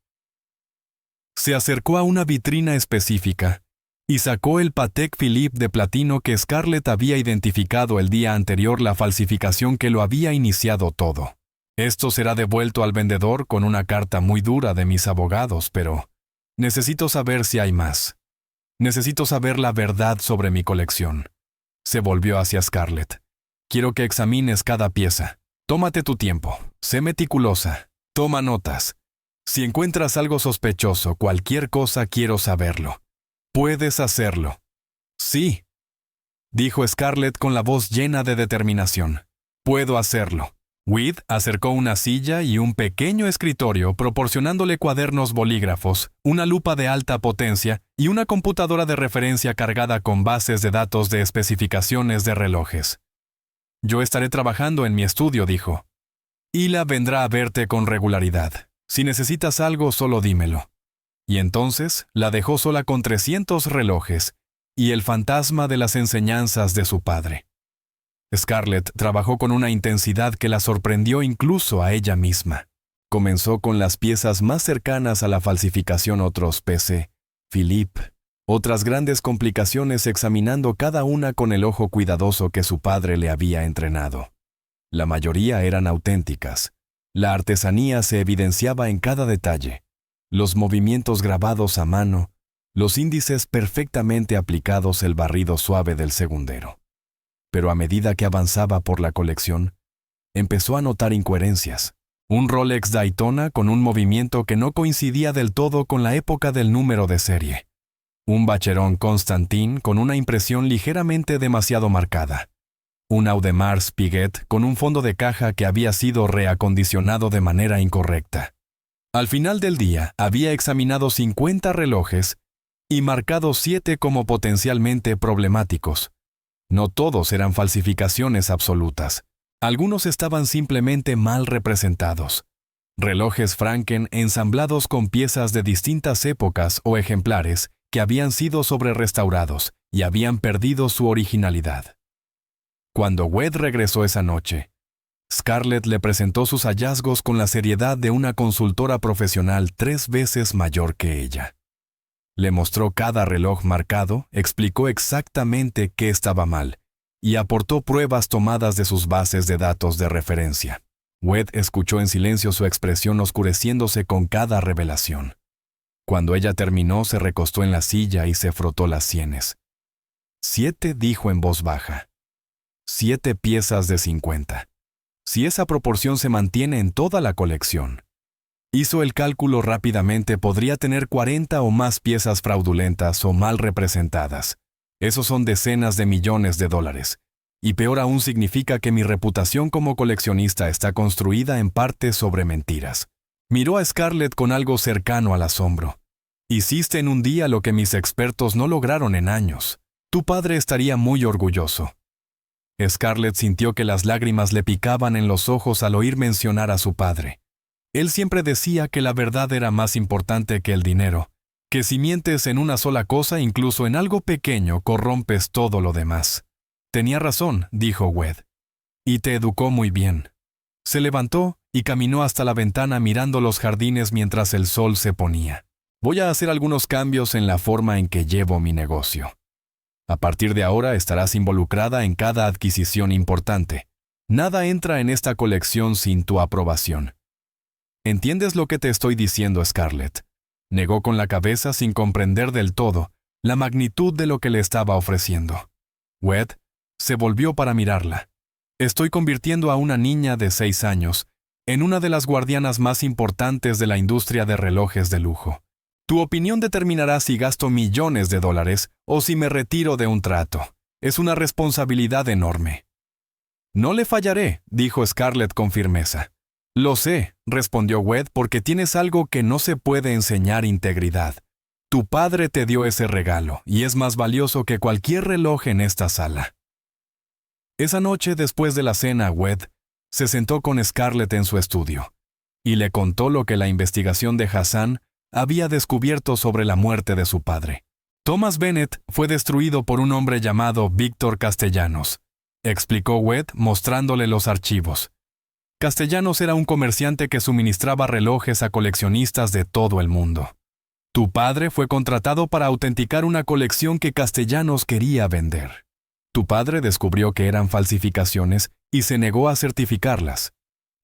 Se acercó a una vitrina específica y sacó el Patek Philippe de platino que Scarlett había identificado el día anterior, la falsificación que lo había iniciado todo. Esto será devuelto al vendedor con una carta muy dura de mis abogados, pero necesito saber si hay más. Necesito saber la verdad sobre mi colección. Se volvió hacia Scarlett. Quiero que examines cada pieza. Tómate tu tiempo. Sé meticulosa. Toma notas. Si encuentras algo sospechoso, cualquier cosa, quiero saberlo. Puedes hacerlo. Sí, dijo Scarlett con la voz llena de determinación. Puedo hacerlo. Wed acercó una silla y un pequeño escritorio, proporcionándole cuadernos, bolígrafos, una lupa de alta potencia y una computadora de referencia cargada con bases de datos de especificaciones de relojes. Yo estaré trabajando en mi estudio, dijo. Hila vendrá a verte con regularidad. Si necesitas algo, solo dímelo. Y entonces la dejó sola con 300 relojes y el fantasma de las enseñanzas de su padre. Scarlett trabajó con una intensidad que la sorprendió incluso a ella misma. Comenzó con las piezas más cercanas a la falsificación, otros PC, Philippe, otras grandes complicaciones, examinando cada una con el ojo cuidadoso que su padre le había entrenado. La mayoría eran auténticas. La artesanía se evidenciaba en cada detalle. Los movimientos grabados a mano, los índices perfectamente aplicados, el barrido suave del segundero. Pero a medida que avanzaba por la colección, empezó a notar incoherencias. Un Rolex Daytona con un movimiento que no coincidía del todo con la época del número de serie. Un Vacheron Constantin con una impresión ligeramente demasiado marcada. Un Audemars Piguet con un fondo de caja que había sido reacondicionado de manera incorrecta. Al final del día, había examinado 50 relojes y marcado 7 como potencialmente problemáticos. No todos eran falsificaciones absolutas. Algunos estaban simplemente mal representados. Relojes Franken ensamblados con piezas de distintas épocas o ejemplares que habían sido sobre-restaurados y habían perdido su originalidad. Cuando Wed regresó esa noche, Scarlett le presentó sus hallazgos con la seriedad de una consultora profesional 3 veces mayor que ella. Le mostró cada reloj marcado, explicó exactamente qué estaba mal y aportó pruebas tomadas de sus bases de datos de referencia. Wed escuchó en silencio, su expresión oscureciéndose con cada revelación. Cuando ella terminó, se recostó en la silla y se frotó las sienes. 7, dijo en voz baja. 7 piezas de 50. Si esa proporción se mantiene en toda la colección, Hizo el cálculo rápidamente, podría tener 40 o más piezas fraudulentas o mal representadas. Esos son decenas de millones de dólares. Y peor aún significa que mi reputación como coleccionista está construida en parte sobre mentiras. Miró a Scarlett con algo cercano al asombro. Hiciste en un día lo que mis expertos no lograron en años. Tu padre estaría muy orgulloso. Scarlett sintió que las lágrimas le picaban en los ojos al oír mencionar a su padre. Él siempre decía que la verdad era más importante que el dinero, que si mientes en una sola cosa, incluso en algo pequeño, corrompes todo lo demás. Tenía razón, dijo Wed. Y te educó muy bien. Se levantó y caminó hasta la ventana mirando los jardines mientras el sol se ponía. Voy a hacer algunos cambios en la forma en que llevo mi negocio. A partir de ahora estarás involucrada en cada adquisición importante. Nada entra en esta colección sin tu aprobación. ¿Entiendes lo que te estoy diciendo, Scarlett? Negó con la cabeza sin comprender del todo la magnitud de lo que le estaba ofreciendo. Wed se volvió para mirarla. Estoy convirtiendo a una niña de 6 años en una de las guardianas más importantes de la industria de relojes de lujo. Tu opinión determinará si gasto millones de dólares o si me retiro de un trato. Es una responsabilidad enorme. No le fallaré, dijo Scarlett con firmeza. Lo sé, respondió Wed, porque tienes algo que no se puede enseñar: integridad. Tu padre te dio ese regalo y es más valioso que cualquier reloj en esta sala. Esa noche, después de la cena, Wed se sentó con Scarlett en su estudio y le contó lo que la investigación de Hassan había descubierto sobre la muerte de su padre. Thomas Bennett fue destruido por un hombre llamado Víctor Castellanos, explicó Wed mostrándole los archivos. Castellanos era un comerciante que suministraba relojes a coleccionistas de todo el mundo. Tu padre fue contratado para autenticar una colección que Castellanos quería vender. Tu padre descubrió que eran falsificaciones y se negó a certificarlas.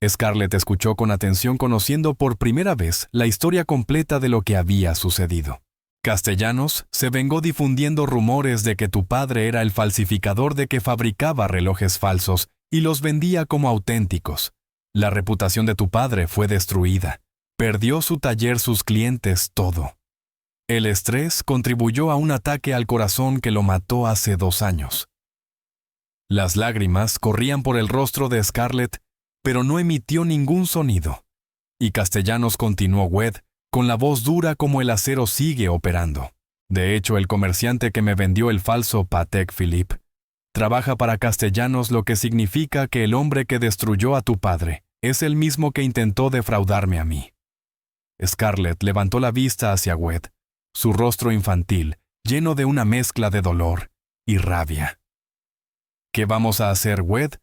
Scarlett escuchó con atención, conociendo por primera vez la historia completa de lo que había sucedido. Castellanos se vengó difundiendo rumores de que tu padre era el falsificador, de que fabricaba relojes falsos y los vendía como auténticos. La reputación de tu padre fue destruida. Perdió su taller, sus clientes, todo. El estrés contribuyó a un ataque al corazón que lo mató hace 2 años. Las lágrimas corrían por el rostro de Scarlett, pero no emitió ningún sonido. Y Castellanos, continuó Wed, con la voz dura como el acero, sigue operando. De hecho, el comerciante que me vendió el falso Patek Philippe trabaja para Castellanos, lo que significa que el hombre que destruyó a tu padre es el mismo que intentó defraudarme a mí. Scarlett levantó la vista hacia Wed, su rostro infantil, lleno de una mezcla de dolor y rabia. ¿Qué vamos a hacer, Wed?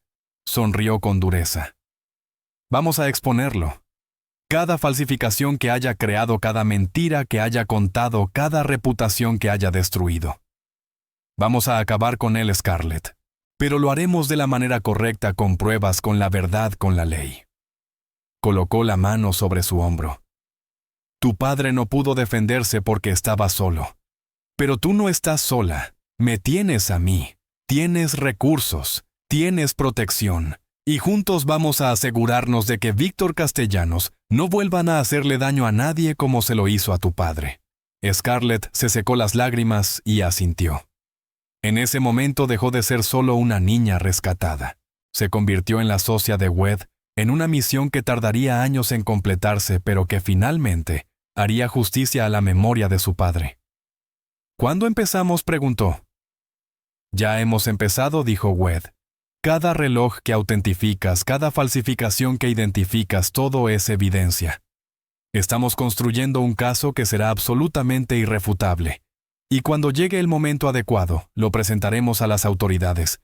Sonrió con dureza. Vamos a exponerlo. Cada falsificación que haya creado, cada mentira que haya contado, cada reputación que haya destruido. Vamos a acabar con él, Scarlett. Pero lo haremos de la manera correcta, con pruebas, con la verdad, con la ley. Colocó la mano sobre su hombro. Tu padre no pudo defenderse porque estaba solo. Pero tú no estás sola. Me tienes a mí. Tienes recursos. Tienes protección. Y juntos vamos a asegurarnos de que Víctor Castellanos no vuelvan a hacerle daño a nadie como se lo hizo a tu padre. Scarlett se secó las lágrimas y asintió. En ese momento dejó de ser solo una niña rescatada. Se convirtió en la socia de Wed, en una misión que tardaría años en completarse, pero que finalmente haría justicia a la memoria de su padre. ¿Cuándo empezamos?, preguntó. Ya hemos empezado, dijo Wed. Cada reloj que autentificas, cada falsificación que identificas, todo es evidencia. Estamos construyendo un caso que será absolutamente irrefutable. Y cuando llegue el momento adecuado, lo presentaremos a las autoridades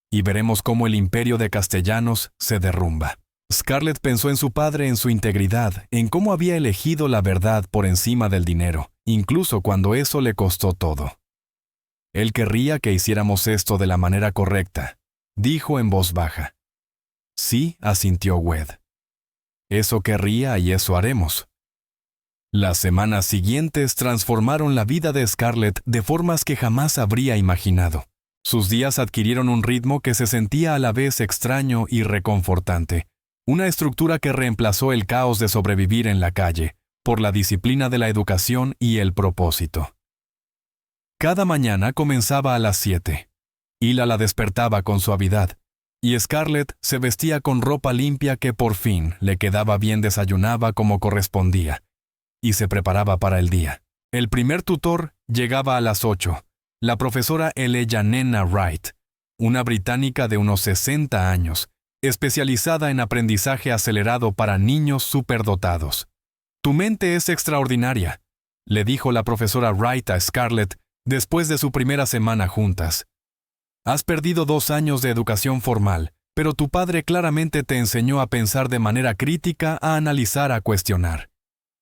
y veremos cómo el imperio de Castellanos se derrumba. Scarlett pensó en su padre, en su integridad, en cómo había elegido la verdad por encima del dinero, incluso cuando eso le costó todo. Él querría que hiciéramos esto de la manera correcta, dijo en voz baja. Sí, asintió Wed. Eso querría y eso haremos. Las semanas siguientes transformaron la vida de Scarlett de formas que jamás habría imaginado. Sus días adquirieron un ritmo que se sentía a la vez extraño y reconfortante. una estructura que reemplazó el caos de sobrevivir en la calle por la disciplina de la educación y el propósito. Cada mañana comenzaba a las 7. Hila la despertaba con suavidad, y Scarlett se vestía con ropa limpia que por fin le quedaba bien, desayunaba como correspondía, y se preparaba para el día. El primer tutor llegaba a las 8, la profesora Eleanor Wright, una británica de unos 60 años, especializada en aprendizaje acelerado para niños superdotados. «Tu mente es extraordinaria», le dijo la profesora Wright a Scarlett después de su primera semana juntas. «Has perdido 2 años de educación formal, pero tu padre claramente te enseñó a pensar de manera crítica, a analizar, a cuestionar.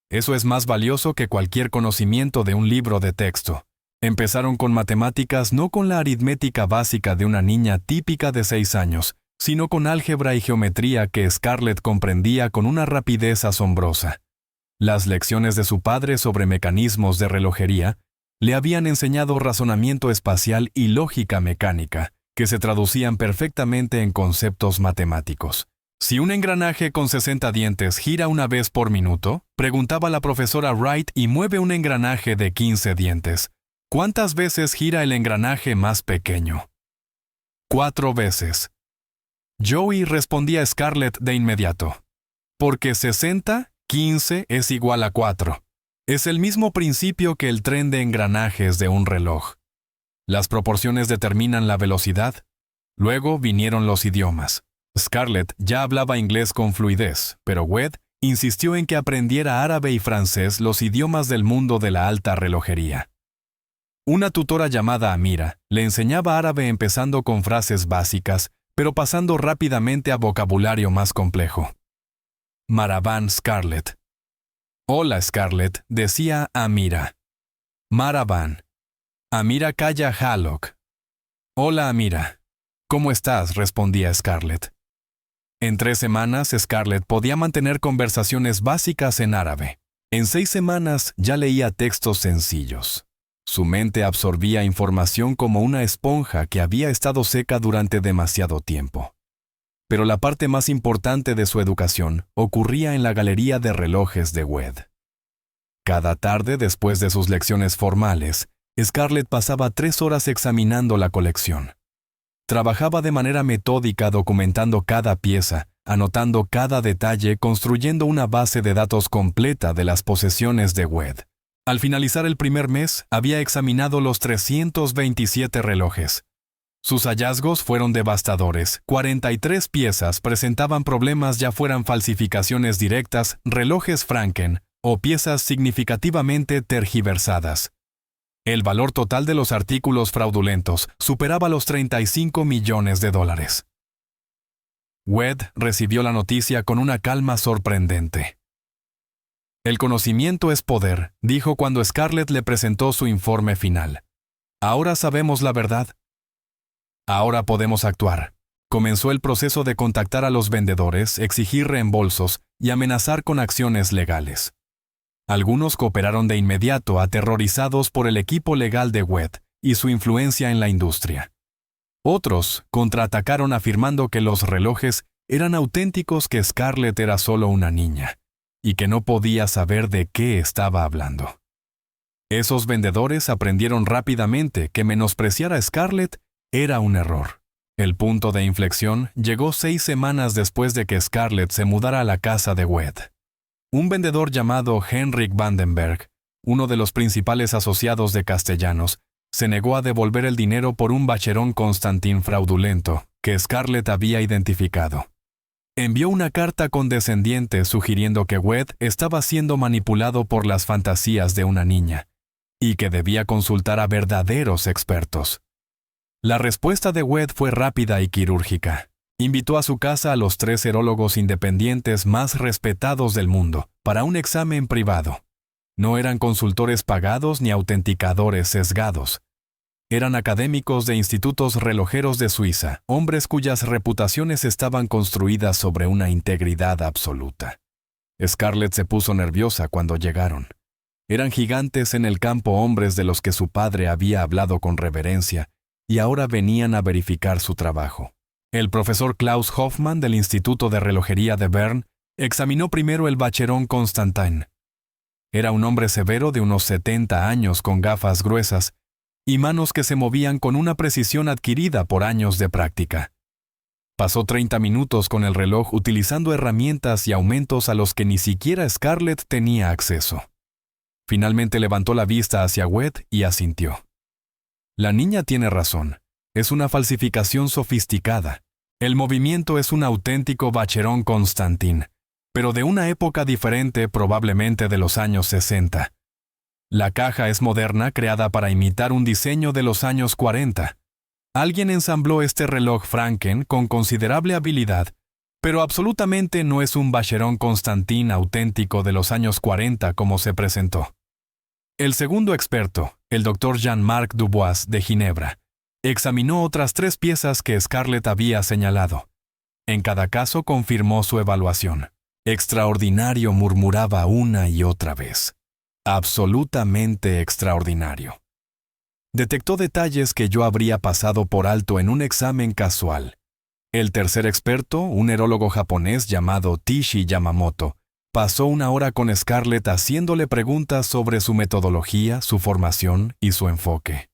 Eso es más valioso que cualquier conocimiento de un libro de texto». Empezaron con matemáticas, no con la aritmética básica de una niña típica de 6 años, sino con álgebra y geometría que Scarlett comprendía con una rapidez asombrosa. Las lecciones de su padre sobre mecanismos de relojería le habían enseñado razonamiento espacial y lógica mecánica, que se traducían perfectamente en conceptos matemáticos. «Si un engranaje con 60 dientes gira una vez por minuto», preguntaba la profesora Wright, «y mueve un engranaje de 15 dientes, ¿cuántas veces gira el engranaje más pequeño?» «4 veces». Joey respondía a Scarlett de inmediato. «Porque 60, 15 es igual a 4. Es el mismo principio que el tren de engranajes de un reloj. Las proporciones determinan la velocidad». Luego vinieron los idiomas. Scarlett ya hablaba inglés con fluidez, pero Wed insistió en que aprendiera árabe y francés, los idiomas del mundo de la alta relojería. Una tutora llamada Amira le enseñaba árabe empezando con frases básicas, pero pasando rápidamente a vocabulario más complejo. «Maraban Scarlett». «Hola Scarlett», decía Amira. «Maraban». «Amira Kaya Halok». «Hola Amira». «¿Cómo estás?», respondía Scarlett. En 3 semanas, Scarlett podía mantener conversaciones básicas en árabe. En 6 semanas ya leía textos sencillos. Su mente absorbía información como una esponja que había estado seca durante demasiado tiempo. Pero la parte más importante de su educación ocurría en la galería de relojes de Wed. Cada tarde, después de sus lecciones formales, Scarlett pasaba 3 horas examinando la colección. Trabajaba de manera metódica documentando cada pieza, anotando cada detalle, construyendo una base de datos completa de las posesiones de Wed. Al finalizar el primer mes, había examinado los 327 relojes. Sus hallazgos fueron devastadores. 43 piezas presentaban problemas, ya fueran falsificaciones directas, relojes Franken o piezas significativamente tergiversadas. El valor total de los artículos fraudulentos superaba los $35 millones. Wed recibió la noticia con una calma sorprendente. «El conocimiento es poder», dijo cuando Scarlett le presentó su informe final. «Ahora sabemos la verdad. Ahora podemos actuar». Comenzó el proceso de contactar a los vendedores, exigir reembolsos y amenazar con acciones legales. Algunos cooperaron de inmediato, aterrorizados por el equipo legal de Wed y su influencia en la industria. Otros contraatacaron afirmando que los relojes eran auténticos, que Scarlett era solo una niña y que no podía saber de qué estaba hablando. Esos vendedores aprendieron rápidamente que menospreciar a Scarlett era un error. El punto de inflexión llegó 6 semanas después de que Scarlett se mudara a la casa de Wed. Un vendedor llamado Henrik Vandenberg, uno de los principales asociados de Castellanos, se negó a devolver el dinero por un Vacheron Constantin fraudulento que Scarlett había identificado. Envió una carta condescendiente sugiriendo que Wed estaba siendo manipulado por las fantasías de una niña y que debía consultar a verdaderos expertos. La respuesta de Wed fue rápida y quirúrgica. Invitó a su casa a los 3 serólogos independientes más respetados del mundo para un examen privado. No eran consultores pagados ni autenticadores sesgados. Eran académicos de institutos relojeros de Suiza, hombres cuyas reputaciones estaban construidas sobre una integridad absoluta. Scarlett se puso nerviosa cuando llegaron. Eran gigantes en el campo, hombres de los que su padre había hablado con reverencia, y ahora venían a verificar su trabajo. El profesor Klaus Hoffmann del Instituto de Relojería de Bern examinó primero el Vacheron Constantin. Era un hombre severo de unos 70 años con gafas gruesas y manos que se movían con una precisión adquirida por años de práctica. Pasó 30 minutos con el reloj utilizando herramientas y aumentos a los que ni siquiera Scarlett tenía acceso. Finalmente levantó la vista hacia Wed y asintió. La niña tiene razón. Es una falsificación sofisticada. El movimiento es un auténtico Vacheron Constantin, pero de una época diferente, probablemente de los años 60. La caja es moderna, creada para imitar un diseño de los años 40. Alguien ensambló este reloj Franken con considerable habilidad, pero absolutamente no es un Vacheron Constantin auténtico de los años 40 como se presentó. El segundo experto, el Dr. Jean-Marc Dubois de Ginebra, examinó otras 3 piezas que Scarlett había señalado. En cada caso confirmó su evaluación. Extraordinario, murmuraba una y otra vez. Absolutamente extraordinario. Detectó detalles que yo habría pasado por alto en un examen casual. El tercer experto, un erólogo japonés llamado Tishi Yamamoto, pasó 1 hora con Scarlett haciéndole preguntas sobre su metodología, su formación y su enfoque.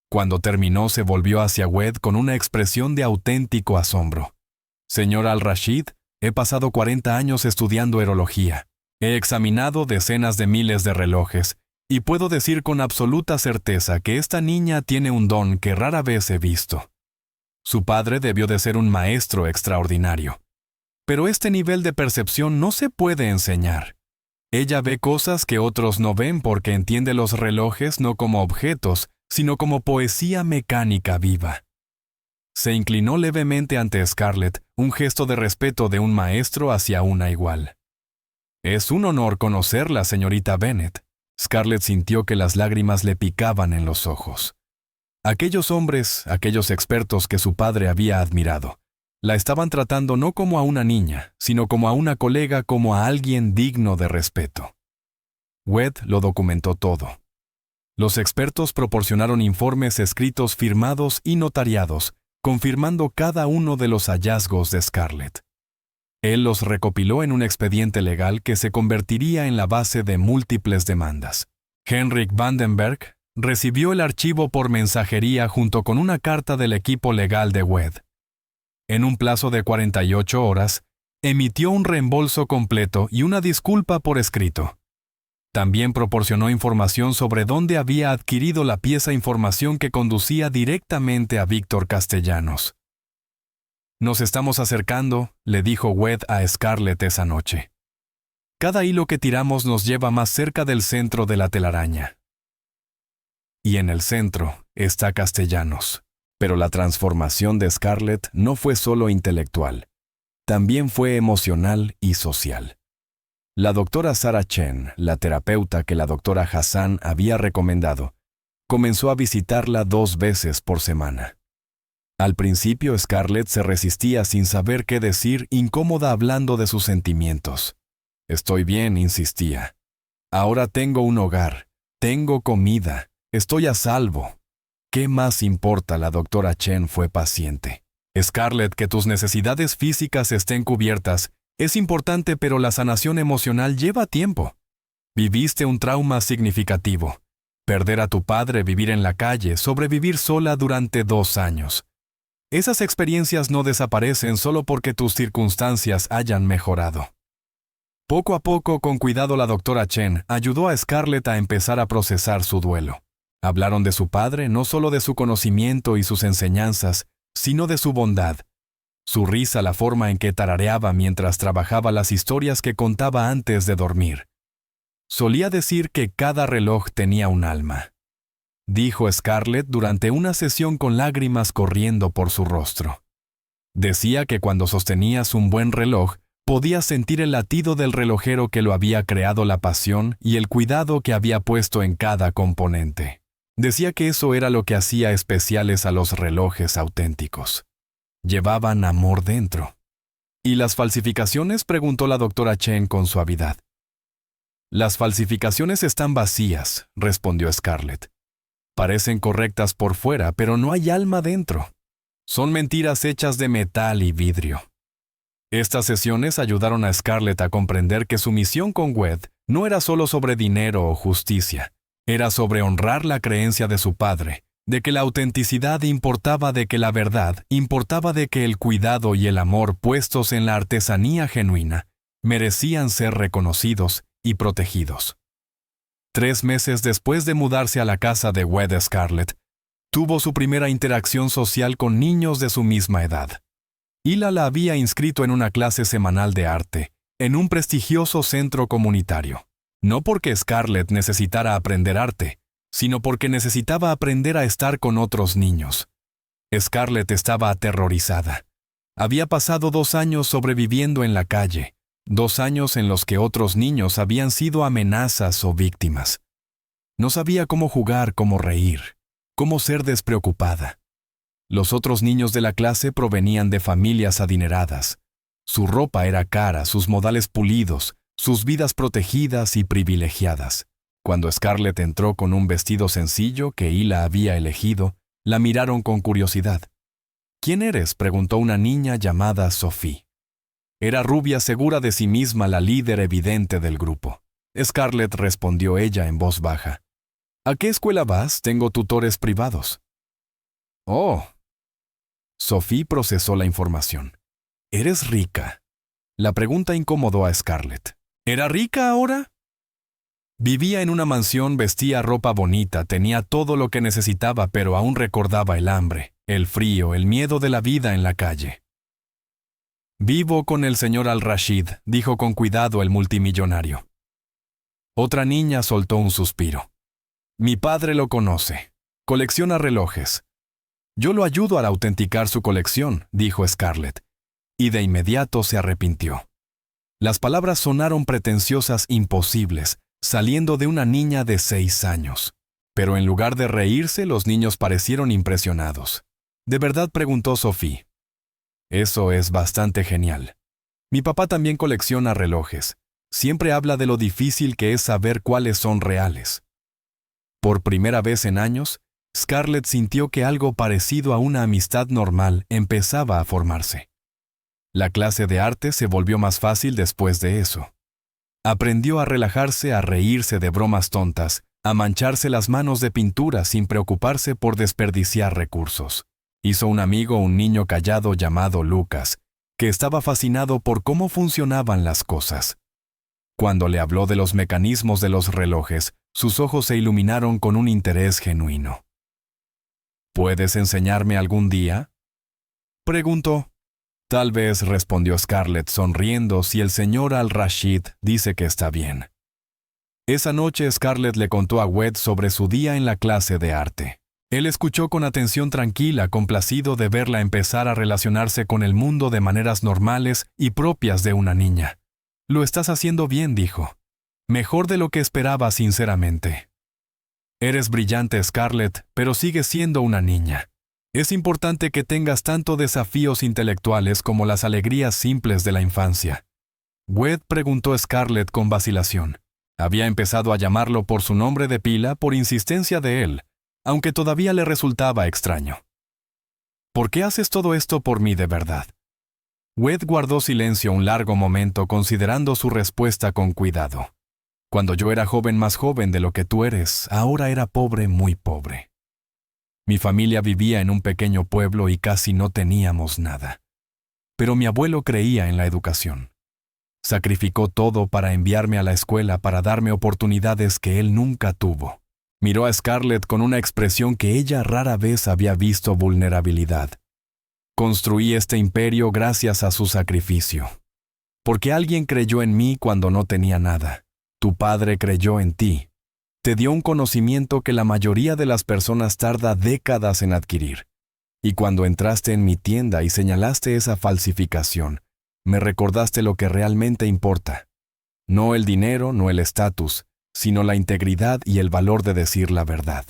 Cuando terminó, se volvió hacia Wed con una expresión de auténtico asombro. Señor Al-Rashid, he pasado 40 años estudiando erología. He examinado decenas de miles de relojes y puedo decir con absoluta certeza que esta niña tiene un don que rara vez he visto. Su padre debió de ser un maestro extraordinario. Pero este nivel de percepción no se puede enseñar. Ella ve cosas que otros no ven porque entiende los relojes no como objetos, sino como poesía mecánica viva. Se inclinó levemente ante Scarlett, un gesto de respeto de un maestro hacia una igual. Es un honor conocerla, señorita Bennet. Scarlett sintió que las lágrimas le picaban en los ojos. Aquellos hombres, aquellos expertos que su padre había admirado, la estaban tratando no como a una niña, sino como a una colega, como a alguien digno de respeto. Wed lo documentó todo. Los expertos proporcionaron informes escritos firmados y notariados, confirmando cada uno de los hallazgos de Scarlett. Él los recopiló en un expediente legal que se convertiría en la base de múltiples demandas. Henrik Vandenberg recibió el archivo por mensajería junto con una carta del equipo legal de Wed. En un plazo de 48 horas, emitió un reembolso completo y una disculpa por escrito. También proporcionó información sobre dónde había adquirido la pieza, información que conducía directamente a Víctor Castellanos. Nos estamos acercando, le dijo Wed a Scarlett esa noche. Cada hilo que tiramos nos lleva más cerca del centro de la telaraña. Y en el centro está Castellanos. Pero la transformación de Scarlett no fue solo intelectual, también fue emocional y social. La doctora Sarah Chen, la terapeuta que la doctora Hassan había recomendado, comenzó a visitarla 2 veces por semana. Al principio Scarlett se resistía sin saber qué decir, incómoda hablando de sus sentimientos. Estoy bien, insistía. Ahora tengo un hogar, tengo comida, estoy a salvo. ¿Qué más importa? La doctora Chen fue paciente. Scarlett, que tus necesidades físicas estén cubiertas es importante, pero la sanación emocional lleva tiempo. Viviste un trauma significativo. Perder a tu padre, vivir en la calle, sobrevivir sola durante 2 años. Esas experiencias no desaparecen solo porque tus circunstancias hayan mejorado. Poco a poco, con cuidado, la doctora Chen ayudó a Scarlett a empezar a procesar su duelo. Hablaron de su padre, no solo de su conocimiento y sus enseñanzas, sino de su bondad. Su risa, la forma en que tarareaba mientras trabajaba las historias que contaba antes de dormir. Solía decir que cada reloj tenía un alma. Dijo Scarlett durante una sesión con lágrimas corriendo por su rostro. Decía que cuando sostenías un buen reloj, podías sentir el latido del relojero que lo había creado, la pasión y el cuidado que había puesto en cada componente. Decía que eso era lo que hacía especiales a los relojes auténticos. Llevaban amor dentro. ¿Y las falsificaciones?, preguntó la doctora Chen con suavidad. Las falsificaciones están vacías, respondió Scarlett. Parecen correctas por fuera, pero no hay alma dentro. Son mentiras hechas de metal y vidrio. Estas sesiones ayudaron a Scarlett a comprender que su misión con Wed no era solo sobre dinero o justicia, era sobre honrar la creencia de su padre, de que la autenticidad importaba, de que la verdad importaba, de que el cuidado y el amor puestos en la artesanía genuina merecían ser reconocidos y protegidos. 3 meses después de mudarse a la casa de Wed, Scarlett tuvo su primera interacción social con niños de su misma edad. Hila la había inscrito en una clase semanal de arte, en un prestigioso centro comunitario. No porque Scarlett necesitara aprender arte, sino porque necesitaba aprender a estar con otros niños. Scarlett estaba aterrorizada. Había pasado 2 años sobreviviendo en la calle, 2 años en los que otros niños habían sido amenazas o víctimas. No sabía cómo jugar, cómo reír, cómo ser despreocupada. Los otros niños de la clase provenían de familias adineradas. Su ropa era cara, sus modales pulidos, sus vidas protegidas y privilegiadas. Cuando Scarlett entró con un vestido sencillo que Hila había elegido, la miraron con curiosidad. ¿Quién eres?, preguntó una niña llamada Sophie. Era rubia, segura de sí misma, la líder evidente del grupo. Scarlett, respondió ella en voz baja. ¿A qué escuela vas? Tengo tutores privados. Oh. Sophie procesó la información. ¿Eres rica? La pregunta incomodó a Scarlett. ¿Era rica ahora? Vivía en una mansión, vestía ropa bonita, tenía todo lo que necesitaba, pero aún recordaba el hambre, el frío, el miedo de la vida en la calle. Vivo con el señor Al-Rashid, dijo con cuidado el multimillonario. Otra niña soltó un suspiro. Mi padre lo conoce. Colecciona relojes. Yo lo ayudo a autenticar su colección, dijo Scarlett, y de inmediato se arrepintió. Las palabras sonaron pretenciosas, imposibles, saliendo de una niña de 6 años. Pero en lugar de reírse, los niños parecieron impresionados. ¿De verdad?, preguntó Sophie. Eso es bastante genial. Mi papá también colecciona relojes. Siempre habla de lo difícil que es saber cuáles son reales. Por primera vez en años, Scarlett sintió que algo parecido a una amistad normal empezaba a formarse. La clase de arte se volvió más fácil después de eso. Aprendió a relajarse, a reírse de bromas tontas, a mancharse las manos de pintura sin preocuparse por desperdiciar recursos. Hizo un amigo, un niño callado llamado Lucas, que estaba fascinado por cómo funcionaban las cosas. Cuando le habló de los mecanismos de los relojes, sus ojos se iluminaron con un interés genuino. ¿Puedes enseñarme algún día?, preguntó. Tal vez, respondió Scarlett sonriendo, si el señor Al-Rashid dice que está bien. Esa noche Scarlett le contó a Wed sobre su día en la clase de arte. Él escuchó con atención tranquila, complacido de verla empezar a relacionarse con el mundo de maneras normales y propias de una niña. Lo estás haciendo bien, dijo. Mejor de lo que esperaba, sinceramente. Eres brillante, Scarlett, pero sigues siendo una niña. Es importante que tengas tanto desafíos intelectuales como las alegrías simples de la infancia. Wed, preguntó Scarlett con vacilación. Había empezado a llamarlo por su nombre de pila por insistencia de él, aunque todavía le resultaba extraño. ¿Por qué haces todo esto por mí de verdad? Wed guardó silencio un largo momento, considerando su respuesta con cuidado. Cuando yo era joven, más joven de lo que tú eres, ahora era pobre, muy pobre. Mi familia vivía en un pequeño pueblo y casi no teníamos nada. Pero mi abuelo creía en la educación. Sacrificó todo para enviarme a la escuela, para darme oportunidades que él nunca tuvo. Miró a Scarlett con una expresión que ella rara vez había visto: vulnerabilidad. Construí este imperio gracias a su sacrificio. Porque alguien creyó en mí cuando no tenía nada. Tu padre creyó en ti. Te dio un conocimiento que la mayoría de las personas tarda décadas en adquirir. Y cuando entraste en mi tienda y señalaste esa falsificación, me recordaste lo que realmente importa. No el dinero, no el estatus, sino la integridad y el valor de decir la verdad.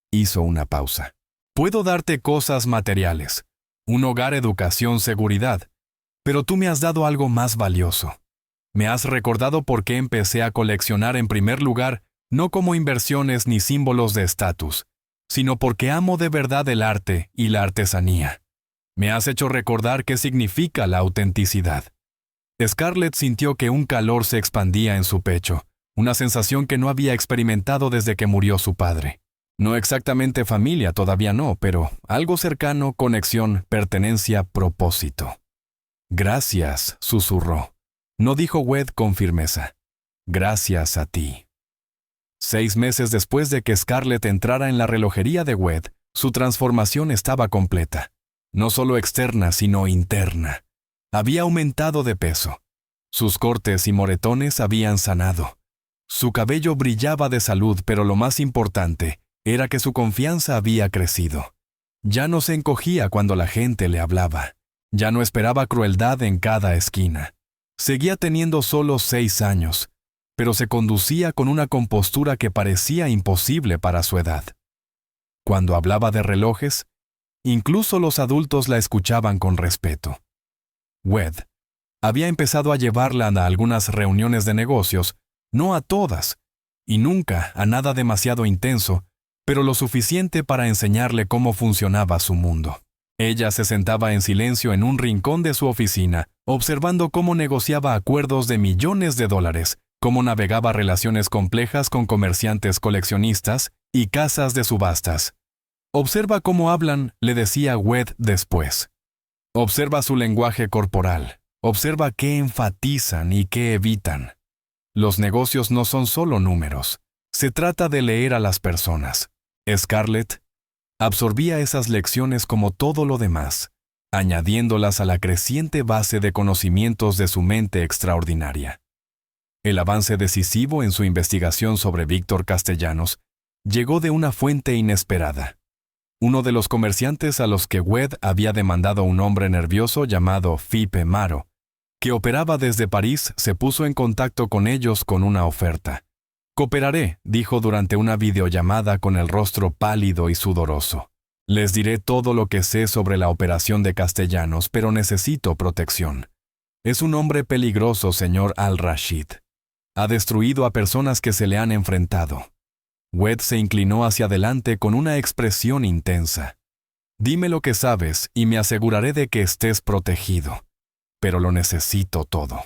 Hizo una pausa. Puedo darte cosas materiales, un hogar, educación, seguridad, pero tú me has dado algo más valioso. Me has recordado por qué empecé a coleccionar en primer lugar, no como inversiones ni símbolos de estatus, sino porque amo de verdad el arte y la artesanía. Me has hecho recordar qué significa la autenticidad. Scarlett sintió que un calor se expandía en su pecho, una sensación que no había experimentado desde que murió su padre. No exactamente familia, todavía no, pero algo cercano, conexión, pertenencia, propósito. Gracias, susurró. No dijo Wed con firmeza. Gracias a ti. 6 meses después de que Scarlett entrara en la relojería de Wed, su transformación estaba completa. No solo externa, sino interna. Había aumentado de peso. Sus cortes y moretones habían sanado. Su cabello brillaba de salud, pero lo más importante era que su confianza había crecido. Ya no se encogía cuando la gente le hablaba. Ya no esperaba crueldad en cada esquina. Seguía teniendo solo 6 años, pero se conducía con una compostura que parecía imposible para su edad. Cuando hablaba de relojes, incluso los adultos la escuchaban con respeto. Wed había empezado a llevarla a algunas reuniones de negocios, no a todas, y nunca a nada demasiado intenso, pero lo suficiente para enseñarle cómo funcionaba su mundo. Ella se sentaba en silencio en un rincón de su oficina, observando cómo negociaba acuerdos de millones de dólares, cómo navegaba relaciones complejas con comerciantes coleccionistas y casas de subastas. Observa cómo hablan, le decía Wed después. Observa su lenguaje corporal. Observa qué enfatizan y qué evitan. Los negocios no son solo números. Se trata de leer a las personas. Scarlett absorbía esas lecciones como todo lo demás, añadiéndolas a la creciente base de conocimientos de su mente extraordinaria. El avance decisivo en su investigación sobre Víctor Castellanos llegó de una fuente inesperada. Uno de los comerciantes a los que Wed había demandado un hombre nervioso llamado Philippe Maro, que operaba desde París, se puso en contacto con ellos con una oferta. «Cooperaré», dijo durante una videollamada con el rostro pálido y sudoroso. «Les diré todo lo que sé sobre la operación de Castellanos, pero necesito protección. Es un hombre peligroso, señor Al-Rashid. Ha destruido a personas que se le han enfrentado». Wed se inclinó hacia adelante con una expresión intensa. «Dime lo que sabes y me aseguraré de que estés protegido. Pero lo necesito todo.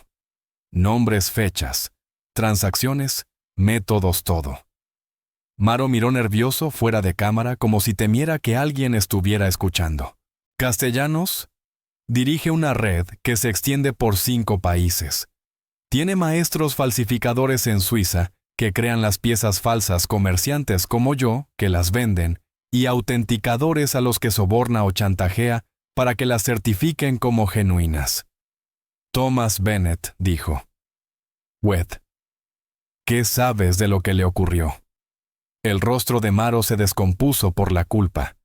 Nombres, fechas, transacciones, métodos, todo». Maro miró nervioso fuera de cámara como si temiera que alguien estuviera escuchando. Castellanos dirige una red que se extiende por 5 países. Tiene maestros falsificadores en Suiza que crean las piezas falsas, comerciantes como yo que las venden, y autenticadores a los que soborna o chantajea para que las certifiquen como genuinas. Thomas Bennett dijo. Wed, ¿qué sabes de lo que le ocurrió? El rostro de Maro se descompuso por la culpa.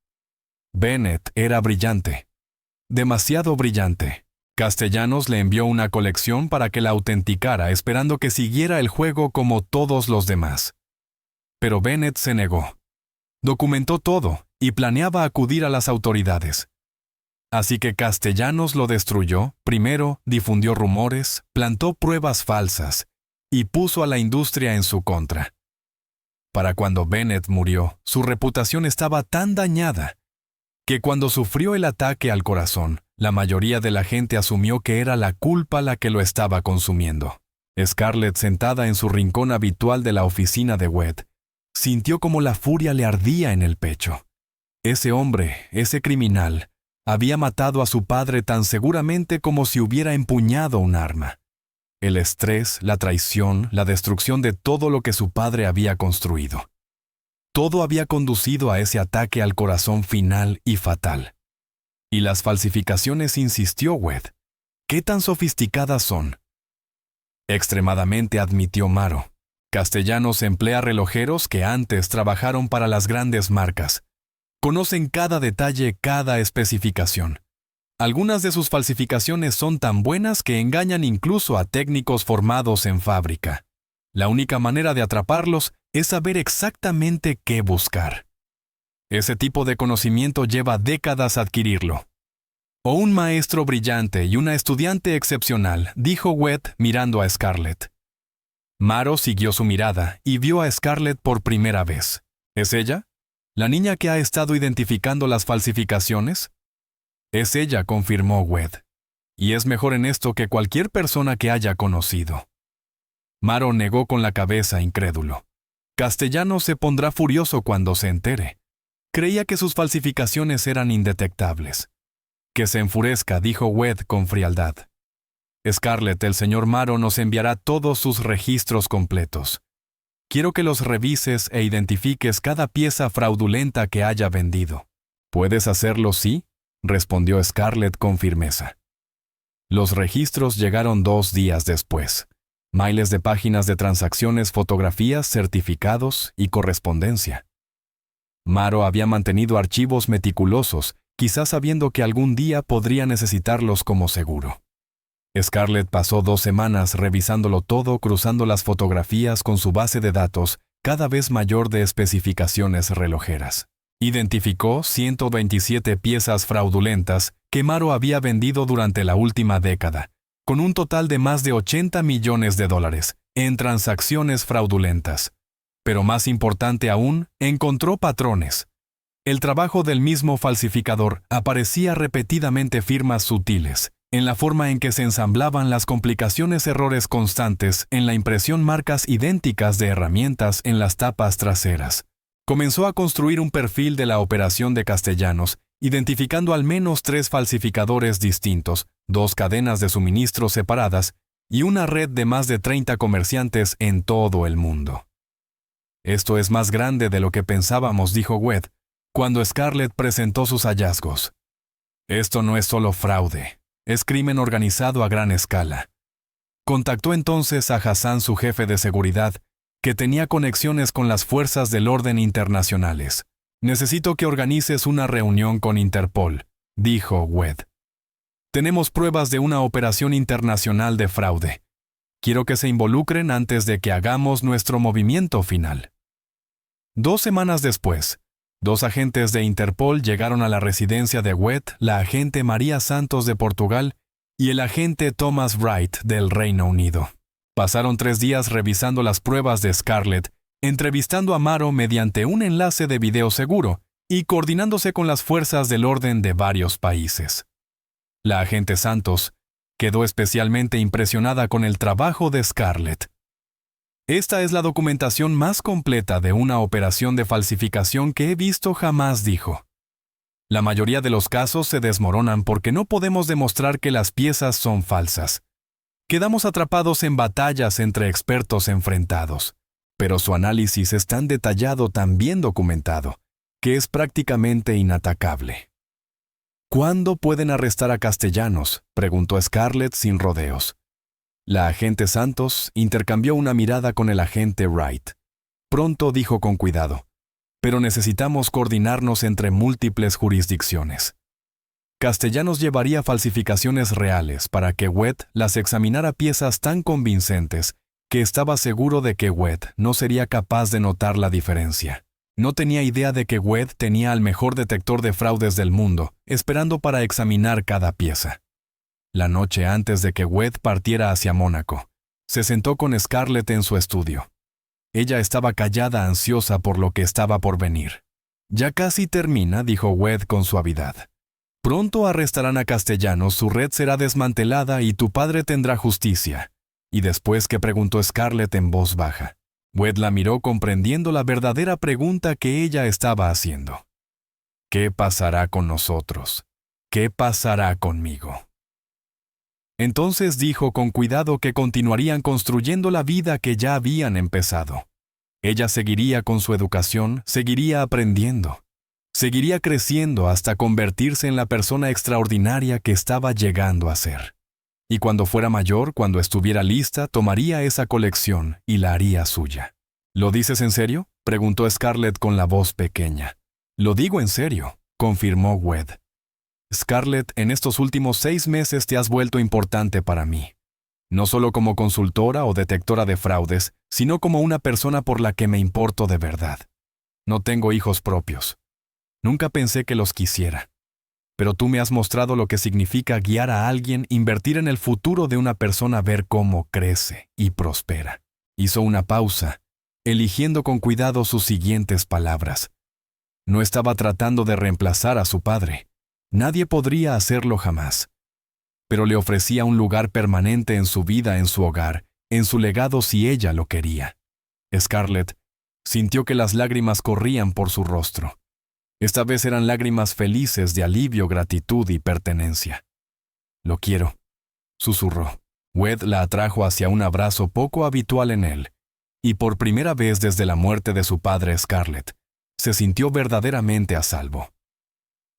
Bennett era brillante. Demasiado brillante. Castellanos le envió una colección para que la autenticara, esperando que siguiera el juego como todos los demás. Pero Bennett se negó. Documentó todo y planeaba acudir a las autoridades. Así que Castellanos lo destruyó, primero difundió rumores, plantó pruebas falsas y puso a la industria en su contra. Para cuando Bennett murió, su reputación estaba tan dañada que cuando sufrió el ataque al corazón, la mayoría de la gente asumió que era la culpa la que lo estaba consumiendo. Scarlett, sentada en su rincón habitual de la oficina de Wed, sintió como la furia le ardía en el pecho. Ese hombre, ese criminal, había matado a su padre tan seguramente como si hubiera empuñado un arma. El estrés, la traición, la destrucción de todo lo que su padre había construido. Todo había conducido a ese ataque al corazón final y fatal. Y las falsificaciones, insistió Wed. ¿Qué tan sofisticadas son? Extremadamente, admitió Maro. Castellanos emplea relojeros que antes trabajaron para las grandes marcas. Conocen cada detalle, cada especificación. Algunas de sus falsificaciones son tan buenas que engañan incluso a técnicos formados en fábrica. La única manera de atraparlos es saber exactamente qué buscar. Ese tipo de conocimiento lleva décadas adquirirlo. O un maestro brillante y una estudiante excepcional, dijo Wed mirando a Scarlett. Maro siguió su mirada y vio a Scarlett por primera vez. ¿Es ella? ¿La niña que ha estado identificando las falsificaciones? Es ella, confirmó Wed. Y es mejor en esto que cualquier persona que haya conocido. Maro negó con la cabeza, incrédulo. Castellanos se pondrá furioso cuando se entere. Creía que sus falsificaciones eran indetectables. Que se enfurezca, dijo Wed con frialdad. Scarlett, el señor Maro nos enviará todos sus registros completos. Quiero que los revises e identifiques cada pieza fraudulenta que haya vendido. ¿Puedes hacerlo, sí?, respondió Scarlett con firmeza. Los registros llegaron 2 días después. Miles de páginas de transacciones, fotografías, certificados y correspondencia. Maro había mantenido archivos meticulosos, quizás sabiendo que algún día podría necesitarlos como seguro. Scarlett pasó 2 semanas revisándolo todo, cruzando las fotografías con su base de datos cada vez mayor de especificaciones relojeras. Identificó 127 piezas fraudulentas que Maro había vendido durante la última década, con un total de más de $80 millones en transacciones fraudulentas. Pero más importante aún, encontró patrones. El trabajo del mismo falsificador aparecía repetidamente firmas sutiles, en la forma en que se ensamblaban las complicaciones, errores constantes en la impresión, marcas idénticas de herramientas en las tapas traseras. Comenzó a construir un perfil de la operación de Castellanos, identificando al menos 3 falsificadores distintos, 2 cadenas de suministro separadas y una red de más de 30 comerciantes en todo el mundo. Esto es más grande de lo que pensábamos, dijo Wed, cuando Scarlett presentó sus hallazgos. Esto no es solo fraude, es crimen organizado a gran escala. Contactó entonces a Hassan, su jefe de seguridad, que tenía conexiones con las fuerzas del orden internacionales. Necesito que organices una reunión con Interpol, dijo Wed. Tenemos pruebas de una operación internacional de fraude. Quiero que se involucren antes de que hagamos nuestro movimiento final. 2 semanas después, 2 agentes de Interpol llegaron a la residencia de Wed, la agente María Santos de Portugal y el agente Thomas Wright del Reino Unido. Pasaron 3 días revisando las pruebas de Scarlett, entrevistando a Maro mediante un enlace de video seguro y coordinándose con las fuerzas del orden de varios países. La agente Santos quedó especialmente impresionada con el trabajo de Scarlett. Esta es la documentación más completa de una operación de falsificación que he visto jamás, dijo. La mayoría de los casos se desmoronan porque no podemos demostrar que las piezas son falsas. Quedamos atrapados en batallas entre expertos enfrentados, pero su análisis es tan detallado, tan bien documentado, que es prácticamente inatacable. ¿Cuándo pueden arrestar a Castellanos?, preguntó Scarlett sin rodeos. La agente Santos intercambió una mirada con el agente Wright. Pronto, dijo con cuidado, pero necesitamos coordinarnos entre múltiples jurisdicciones. Castellanos llevaría falsificaciones reales para que Wed las examinara, piezas tan convincentes que estaba seguro de que Wed no sería capaz de notar la diferencia. No tenía idea de que Wed tenía al mejor detector de fraudes del mundo, esperando para examinar cada pieza. La noche antes de que Wed partiera hacia Mónaco, se sentó con Scarlett en su estudio. Ella estaba callada, ansiosa por lo que estaba por venir. Ya casi termina, dijo Wed con suavidad. Pronto arrestarán a Castellanos, su red será desmantelada y tu padre tendrá justicia. Y después, ¿qué?, preguntó Scarlett en voz baja. Wed la miró, comprendiendo la verdadera pregunta que ella estaba haciendo. ¿Qué pasará con nosotros? ¿Qué pasará conmigo? Entonces dijo con cuidado que continuarían construyendo la vida que ya habían empezado. Ella seguiría con su educación, seguiría aprendiendo. Seguiría creciendo hasta convertirse en la persona extraordinaria que estaba llegando a ser. Y cuando fuera mayor, cuando estuviera lista, tomaría esa colección y la haría suya. ¿Lo dices en serio?, preguntó Scarlett con la voz pequeña. Lo digo en serio, confirmó Wed. Scarlett, en estos últimos 6 meses te has vuelto importante para mí. No solo como consultora o detectora de fraudes, sino como una persona por la que me importo de verdad. No tengo hijos propios. Nunca pensé que los quisiera. Pero tú me has mostrado lo que significa guiar a alguien, invertir en el futuro de una persona, ver cómo crece y prospera. Hizo una pausa, eligiendo con cuidado sus siguientes palabras. No estaba tratando de reemplazar a su padre. Nadie podría hacerlo jamás. Pero le ofrecía un lugar permanente en su vida, en su hogar, en su legado si ella lo quería. Scarlett sintió que las lágrimas corrían por su rostro. Esta vez eran lágrimas felices de alivio, gratitud y pertenencia. «Lo quiero», susurró. Wed la atrajo hacia un abrazo poco habitual en él, y por primera vez desde la muerte de su padre, Scarlett se sintió verdaderamente a salvo.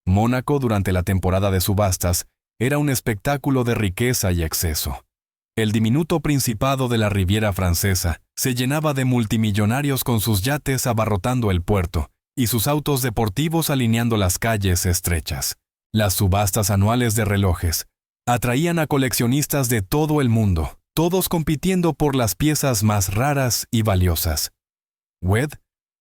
Mónaco, durante la temporada de subastas, era un espectáculo de riqueza y exceso. El diminuto principado de la Riviera Francesa se llenaba de multimillonarios con sus yates abarrotando el puerto y sus autos deportivos alineando las calles estrechas. Las subastas anuales de relojes atraían a coleccionistas de todo el mundo, todos compitiendo por las piezas más raras y valiosas. Wed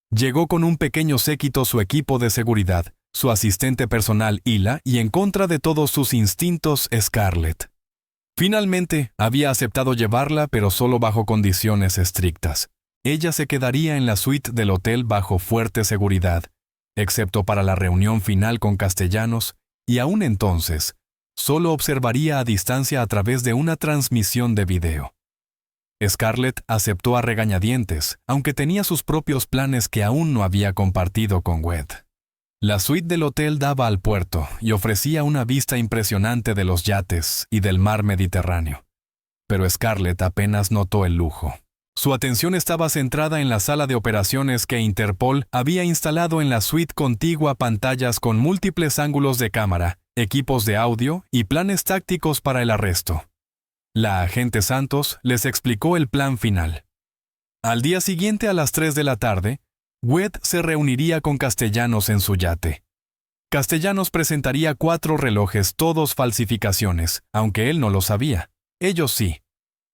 llegó con un pequeño séquito, su equipo de seguridad, su asistente personal Hila y, en contra de todos sus instintos, Scarlett. Finalmente, había aceptado llevarla, pero solo bajo condiciones estrictas. Ella se quedaría en la suite del hotel bajo fuerte seguridad, excepto para la reunión final con Castellanos, y aún entonces, solo observaría a distancia a través de una transmisión de video. Scarlett aceptó a regañadientes, aunque tenía sus propios planes que aún no había compartido con Wed. La suite del hotel daba al puerto y ofrecía una vista impresionante de los yates y del mar Mediterráneo. Pero Scarlett apenas notó el lujo. Su atención estaba centrada en la sala de operaciones que Interpol había instalado en la suite contigua, pantallas con múltiples ángulos de cámara, equipos de audio y planes tácticos para el arresto. La agente Santos les explicó el plan final. Al día siguiente, a las 3 de la tarde, Wed se reuniría con Castellanos en su yate. Castellanos presentaría 4 relojes, todos falsificaciones, aunque él no lo sabía. Ellos sí.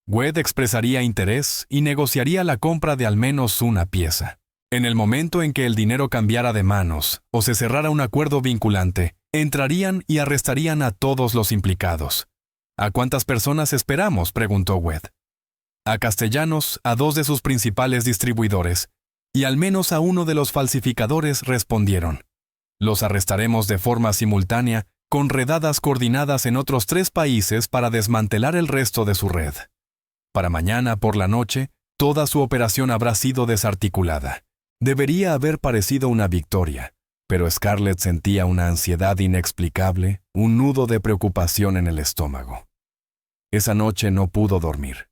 Wed expresaría interés y negociaría la compra de al menos una pieza. En el momento en que el dinero cambiara de manos o se cerrara un acuerdo vinculante, entrarían y arrestarían a todos los implicados. «¿A cuántas personas esperamos?», preguntó Wed. A Castellanos, a 2 de sus principales distribuidores, y al menos a uno de los falsificadores, respondieron. «Los arrestaremos de forma simultánea, con redadas coordinadas en otros 3 países para desmantelar el resto de su red. Para mañana por la noche, toda su operación habrá sido desarticulada». Debería haber parecido una victoria, pero Scarlett sentía una ansiedad inexplicable, un nudo de preocupación en el estómago. Esa noche no pudo dormir.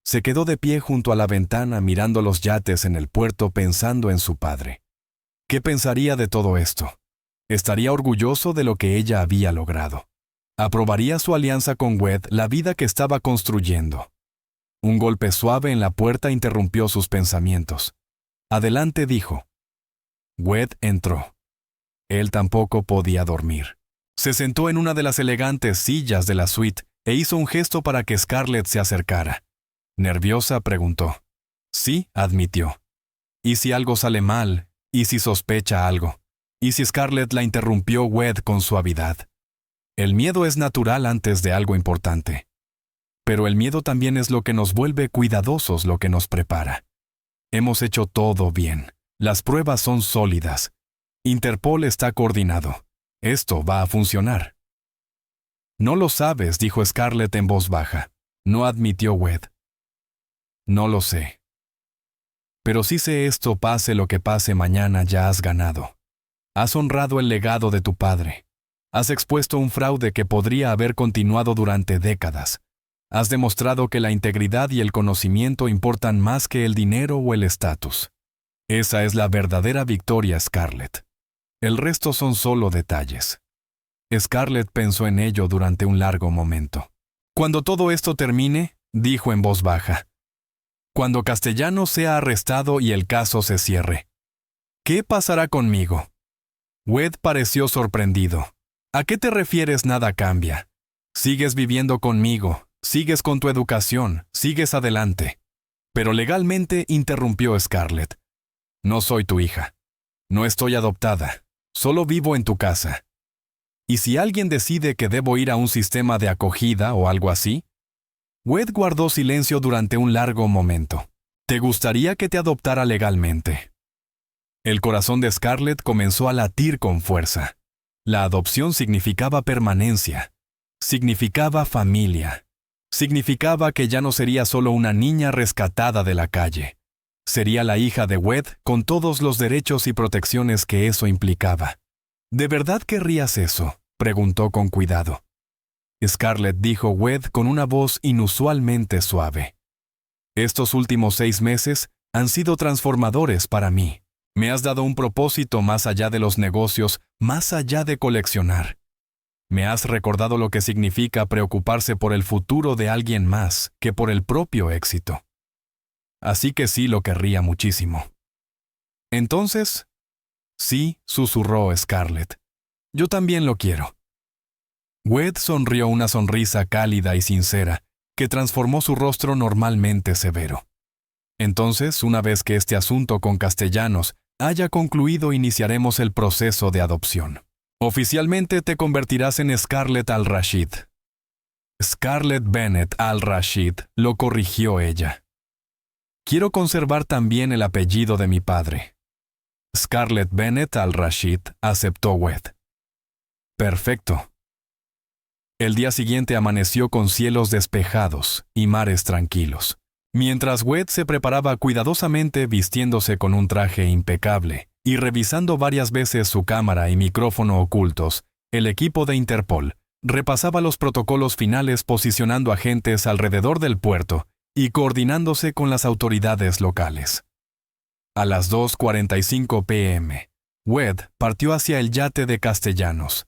Se quedó de pie junto a la ventana mirando los yates en el puerto, pensando en su padre. ¿Qué pensaría de todo esto? ¿Estaría orgulloso de lo que ella había logrado? ¿Aprobaría su alianza con Wed, la vida que estaba construyendo? Un golpe suave en la puerta interrumpió sus pensamientos. «Adelante», dijo. Wed entró. Él tampoco podía dormir. Se sentó en una de las elegantes sillas de la suite e hizo un gesto para que Scarlett se acercara. Nerviosa, preguntó. «Sí», admitió. «¿Y si algo sale mal? ¿Y si sospecha algo?» ¿Y si Scarlett la interrumpió Wed con suavidad? El miedo es natural antes de algo importante. Pero el miedo también es lo que nos vuelve cuidadosos, lo que nos prepara. Hemos hecho todo bien. Las pruebas son sólidas. Interpol está coordinado. Esto va a funcionar». «No lo sabes», dijo Scarlett en voz baja. No admitió Wed. «No lo sé. Pero sí sé esto, pase lo que pase mañana, ya has ganado. Has honrado el legado de tu padre. Has expuesto un fraude que podría haber continuado durante décadas. Has demostrado que la integridad y el conocimiento importan más que el dinero o el estatus. Esa es la verdadera victoria, Scarlett. El resto son solo detalles». Scarlett pensó en ello durante un largo momento. «Cuando todo esto termine», dijo en voz baja, «cuando Castellanos sea arrestado y el caso se cierre, ¿qué pasará conmigo?» Wed pareció sorprendido. «¿A qué te refieres nada cambia? Sigues viviendo conmigo. Sigues con tu educación, sigues adelante». Pero legalmente, interrumpió Scarlett. «No soy tu hija. No estoy adoptada. Solo vivo en tu casa. ¿Y si alguien decide que debo ir a un sistema de acogida o algo así?» Wed guardó silencio durante un largo momento. «¿Te gustaría que te adoptara legalmente?» El corazón de Scarlett comenzó a latir con fuerza. La adopción significaba permanencia. Significaba familia. Significaba que ya no sería solo una niña rescatada de la calle. Sería la hija de Wed con todos los derechos y protecciones que eso implicaba. ¿De verdad querrías eso?, preguntó con cuidado. Scarlett, dijo Wed con una voz inusualmente suave. Estos últimos 6 meses han sido transformadores para mí. Me has dado un propósito más allá de los negocios, más allá de coleccionar. Me has recordado lo que significa preocuparse por el futuro de alguien más que por el propio éxito. Así que sí lo querría muchísimo. Entonces, sí, susurró Scarlett. Yo también lo quiero. Wed sonrió una sonrisa cálida y sincera, que transformó su rostro normalmente severo. Entonces, una vez que este asunto con Castellanos haya concluido, iniciaremos el proceso de adopción. Oficialmente te convertirás en Scarlett Al-Rashid. Scarlett Bennett Al-Rashid, lo corrigió ella. Quiero conservar también el apellido de mi padre. Scarlett Bennett Al-Rashid, aceptó Wed. Perfecto. El día siguiente amaneció con cielos despejados y mares tranquilos. Mientras Wed se preparaba cuidadosamente vistiéndose con un traje impecable y revisando varias veces su cámara y micrófono ocultos, el equipo de Interpol repasaba los protocolos finales posicionando agentes alrededor del puerto y coordinándose con las autoridades locales. A las 2:45 p.m., Wed partió hacia el yate de Castellanos.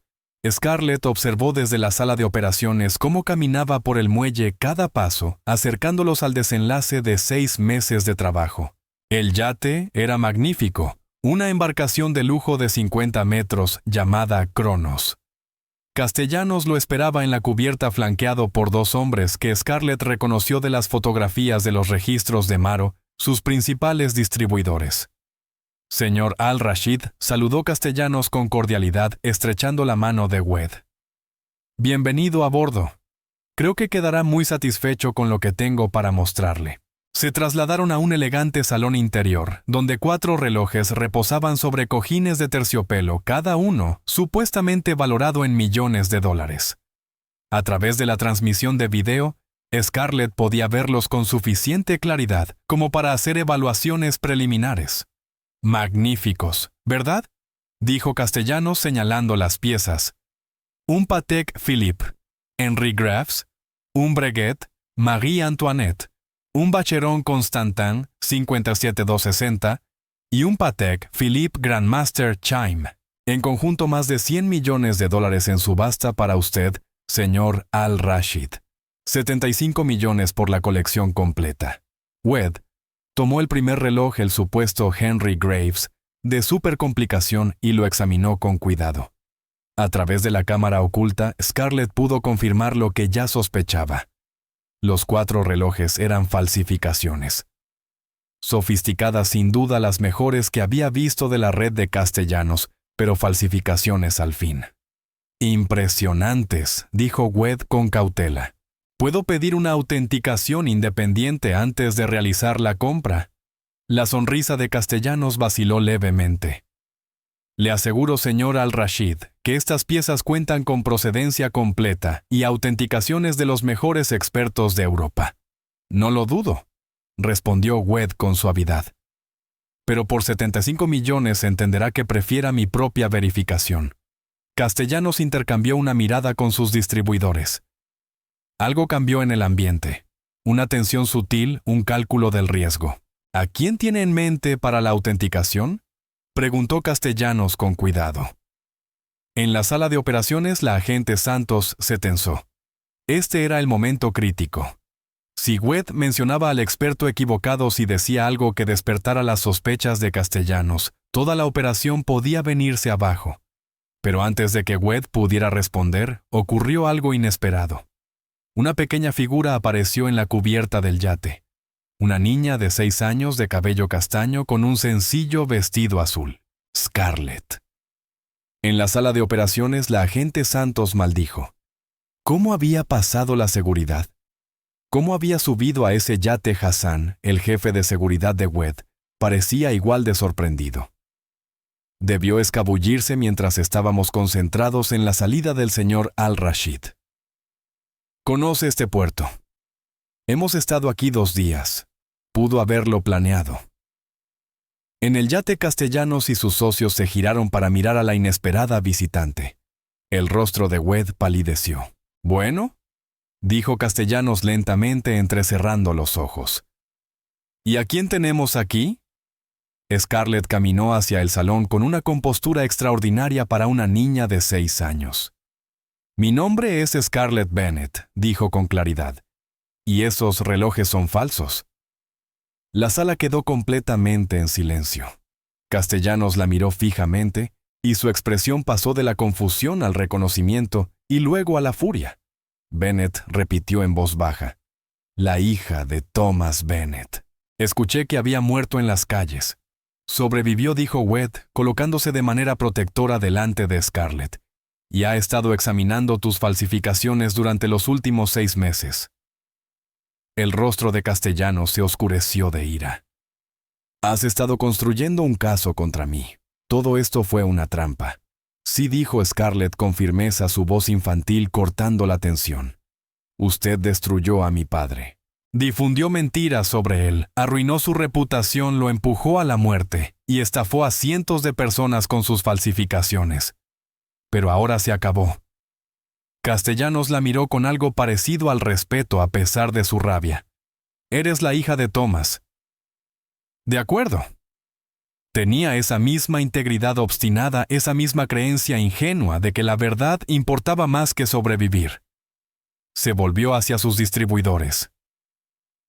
Scarlett observó desde la sala de operaciones cómo caminaba por el muelle cada paso, acercándolos al desenlace de 6 meses de trabajo. El yate era magnífico, una embarcación de lujo de 50 metros llamada Cronos. Castellanos lo esperaba en la cubierta flanqueado por 2 hombres que Scarlett reconoció de las fotografías de los registros de Maro, sus principales distribuidores. Señor Al-Rashid, saludó Castellanos con cordialidad, estrechando la mano de Wed. Bienvenido a bordo. Creo que quedará muy satisfecho con lo que tengo para mostrarle. Se trasladaron a un elegante salón interior, donde 4 relojes reposaban sobre cojines de terciopelo, cada uno supuestamente valorado en millones de dólares. A través de la transmisión de video, Scarlett podía verlos con suficiente claridad como para hacer evaluaciones preliminares. Magníficos, ¿verdad?, dijo Castellanos señalando las piezas. Un Patek Philippe, Henri Graves, un Breguet, Marie Antoinette, un Vacheron Constantin 57260 y un Patek Philippe Grandmaster Chime. En conjunto más de 100 millones de dólares en subasta para usted, señor Al-Rashid. 75 millones por la colección completa. Wed tomó el primer reloj, el supuesto Henry Graves, de supercomplicación y lo examinó con cuidado. A través de la cámara oculta, Scarlett pudo confirmar lo que ya sospechaba. Los 4 relojes eran falsificaciones. Sofisticadas, sin duda las mejores que había visto de la red de Castellanos, pero falsificaciones al fin. Impresionantes, dijo Wed con cautela. ¿Puedo pedir una autenticación independiente antes de realizar la compra? La sonrisa de Castellanos vaciló levemente. Le aseguro, señor Al-Rashid, que estas piezas cuentan con procedencia completa y autenticaciones de los mejores expertos de Europa. No lo dudo, respondió Wed con suavidad. Pero por 75 millones entenderá que prefiera mi propia verificación. Castellanos intercambió una mirada con sus distribuidores. Algo cambió en el ambiente. Una tensión sutil, un cálculo del riesgo. ¿A quién tiene en mente para la autenticación?, preguntó Castellanos con cuidado. En la sala de operaciones, la agente Santos se tensó. Este era el momento crítico. Si Wed mencionaba al experto equivocado, si decía algo que despertara las sospechas de Castellanos, toda la operación podía venirse abajo. Pero antes de que Wed pudiera responder, ocurrió algo inesperado. Una pequeña figura apareció en la cubierta del yate. Una niña de 6 años de cabello castaño con un sencillo vestido azul. Scarlett. En la sala de operaciones, la agente Santos maldijo. ¿Cómo había pasado la seguridad? ¿Cómo había subido a ese yate Hassan, el jefe de seguridad de Wed? Parecía igual de sorprendido. Debió escabullirse mientras estábamos concentrados en la salida del señor Al-Rashid. Conoce este puerto. Hemos estado aquí 2 días. Pudo haberlo planeado. En el yate Castellanos y sus socios se giraron para mirar a la inesperada visitante. El rostro de Wed palideció. «¿Bueno?», dijo Castellanos lentamente entrecerrando los ojos. «¿Y a quién tenemos aquí?». Scarlett caminó hacia el salón con una compostura extraordinaria para una niña de 6 años. «Mi nombre es Scarlett Bennett», dijo con claridad. «Y esos relojes son falsos». La sala quedó completamente en silencio. Castellanos la miró fijamente y su expresión pasó de la confusión al reconocimiento y luego a la furia. Bennett repitió en voz baja: «La hija de Thomas Bennett. Escuché que había muerto en las calles. Sobrevivió», dijo Wed, colocándose de manera protectora delante de Scarlett. «Y ha estado examinando tus falsificaciones durante los últimos 6 meses». El rostro de Castellanos se oscureció de ira. «Has estado construyendo un caso contra mí. Todo esto fue una trampa». «Sí», dijo Scarlett con firmeza, su voz infantil cortando la tensión. «Usted destruyó a mi padre. Difundió mentiras sobre él, arruinó su reputación, lo empujó a la muerte y estafó a cientos de personas con sus falsificaciones. Pero ahora se acabó». Castellanos la miró con algo parecido al respeto a pesar de su rabia. «Eres la hija de Thomas». «De acuerdo». Tenía esa misma integridad obstinada, esa misma creencia ingenua de que la verdad importaba más que sobrevivir. Se volvió hacia sus distribuidores.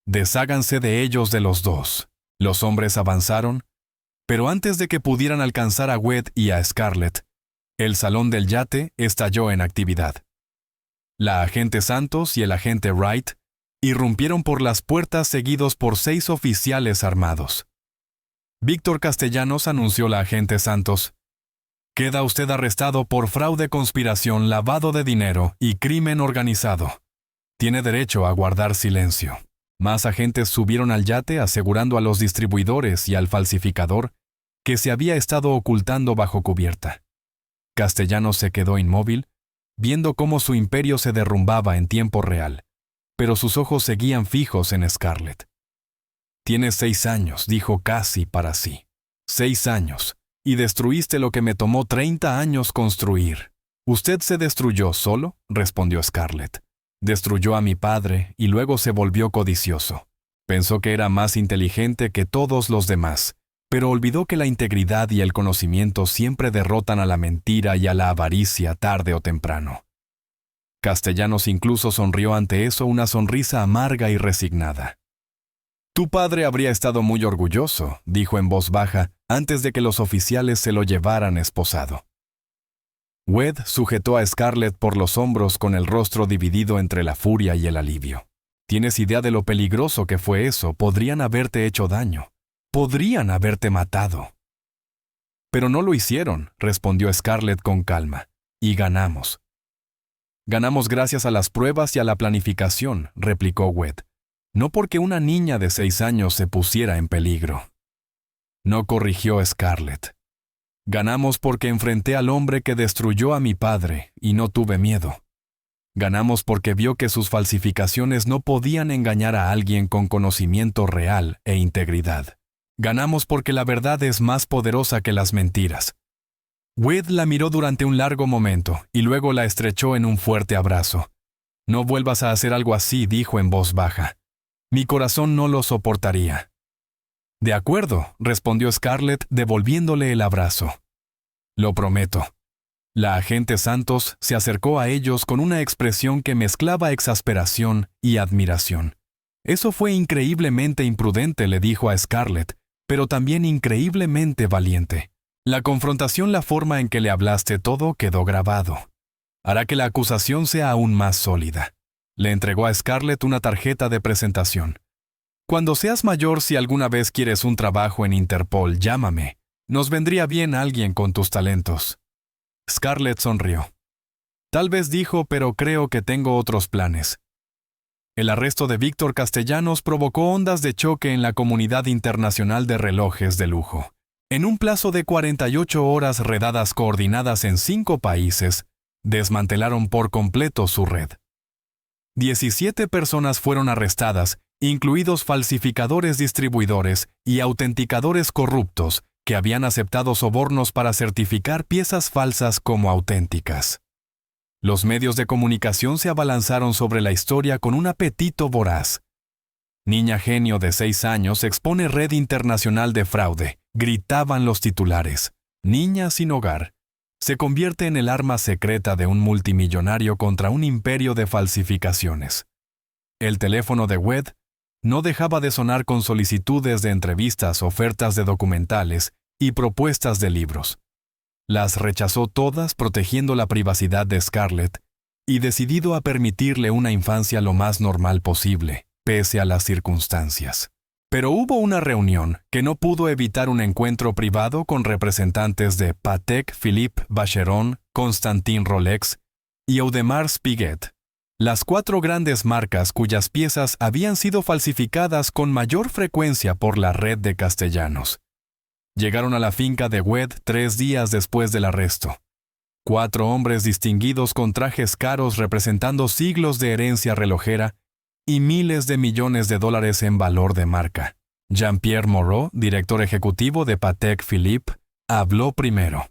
«Desháganse de ellos de los 2. Los hombres avanzaron, pero antes de que pudieran alcanzar a Wed y a Scarlett, el salón del yate estalló en actividad. La agente Santos y el agente Wright irrumpieron por las puertas seguidos por 6 oficiales armados. Víctor Castellanos, anunció la agente Santos. «Queda usted arrestado por fraude, conspiración, lavado de dinero y crimen organizado. Tiene derecho a guardar silencio». Más agentes subieron al yate asegurando a los distribuidores y al falsificador que se había estado ocultando bajo cubierta. Castellanos se quedó inmóvil, viendo cómo su imperio se derrumbaba en tiempo real, pero sus ojos seguían fijos en Scarlett. «Tienes 6 años», dijo casi para sí. «6 años, y destruiste lo que me tomó 30 años construir». «¿Usted se destruyó solo?», respondió Scarlett. «Destruyó a mi padre y luego se volvió codicioso. Pensó que era más inteligente que todos los demás, pero olvidó que la integridad y el conocimiento siempre derrotan a la mentira y a la avaricia tarde o temprano». Castellanos incluso sonrió ante eso, una sonrisa amarga y resignada. «Tu padre habría estado muy orgulloso», dijo en voz baja, antes de que los oficiales se lo llevaran esposado. Wed sujetó a Scarlett por los hombros con el rostro dividido entre la furia y el alivio. «¿Tienes idea de lo peligroso que fue eso? Podrían haberte hecho daño. Podrían haberte matado». «Pero no lo hicieron», respondió Scarlett con calma. «Y ganamos». «Ganamos gracias a las pruebas y a la planificación», replicó Wed. «No porque una niña de 6 años se pusiera en peligro». No corrigió Scarlett. «Ganamos porque enfrenté al hombre que destruyó a mi padre y no tuve miedo. Ganamos porque vio que sus falsificaciones no podían engañar a alguien con conocimiento real e integridad. Ganamos porque la verdad es más poderosa que las mentiras». Wed la miró durante un largo momento y luego la estrechó en un fuerte abrazo. «No vuelvas a hacer algo así», dijo en voz baja. «Mi corazón no lo soportaría». «De acuerdo», respondió Scarlett devolviéndole el abrazo. «Lo prometo». La agente Santos se acercó a ellos con una expresión que mezclaba exasperación y admiración. «Eso fue increíblemente imprudente», le dijo a Scarlett, «pero también increíblemente valiente. La confrontación, la forma en que le hablaste, todo quedó grabado. Hará que la acusación sea aún más sólida». Le entregó a Scarlett una tarjeta de presentación. «Cuando seas mayor, si alguna vez quieres un trabajo en Interpol, llámame. Nos vendría bien alguien con tus talentos». Scarlett sonrió. «Tal vez», dijo, «pero creo que tengo otros planes». El arresto de Víctor Castellanos provocó ondas de choque en la comunidad internacional de relojes de lujo. En un plazo de 48 horas redadas coordinadas en 5 países, desmantelaron por completo su red. 17 personas fueron arrestadas, incluidos falsificadores distribuidores y autenticadores corruptos que habían aceptado sobornos para certificar piezas falsas como auténticas. Los medios de comunicación se abalanzaron sobre la historia con un apetito voraz. Niña genio de 6 años expone red internacional de fraude, gritaban los titulares. Niña sin hogar. Se convierte en el arma secreta de un multimillonario contra un imperio de falsificaciones. El teléfono de Wed no dejaba de sonar con solicitudes de entrevistas, ofertas de documentales y propuestas de libros. Las rechazó todas protegiendo la privacidad de Scarlett y decidido a permitirle una infancia lo más normal posible, pese a las circunstancias. Pero hubo una reunión que no pudo evitar un encuentro privado con representantes de Patek Philippe Vacheron, Constantin Rolex y Audemars Piguet, las 4 grandes marcas cuyas piezas habían sido falsificadas con mayor frecuencia por la red de castellanos. Llegaron a la finca de Wed 3 días después del arresto. 4 hombres distinguidos con trajes caros representando siglos de herencia relojera y miles de millones de dólares en valor de marca. Jean-Pierre Moreau, director ejecutivo de Patek Philippe, habló primero.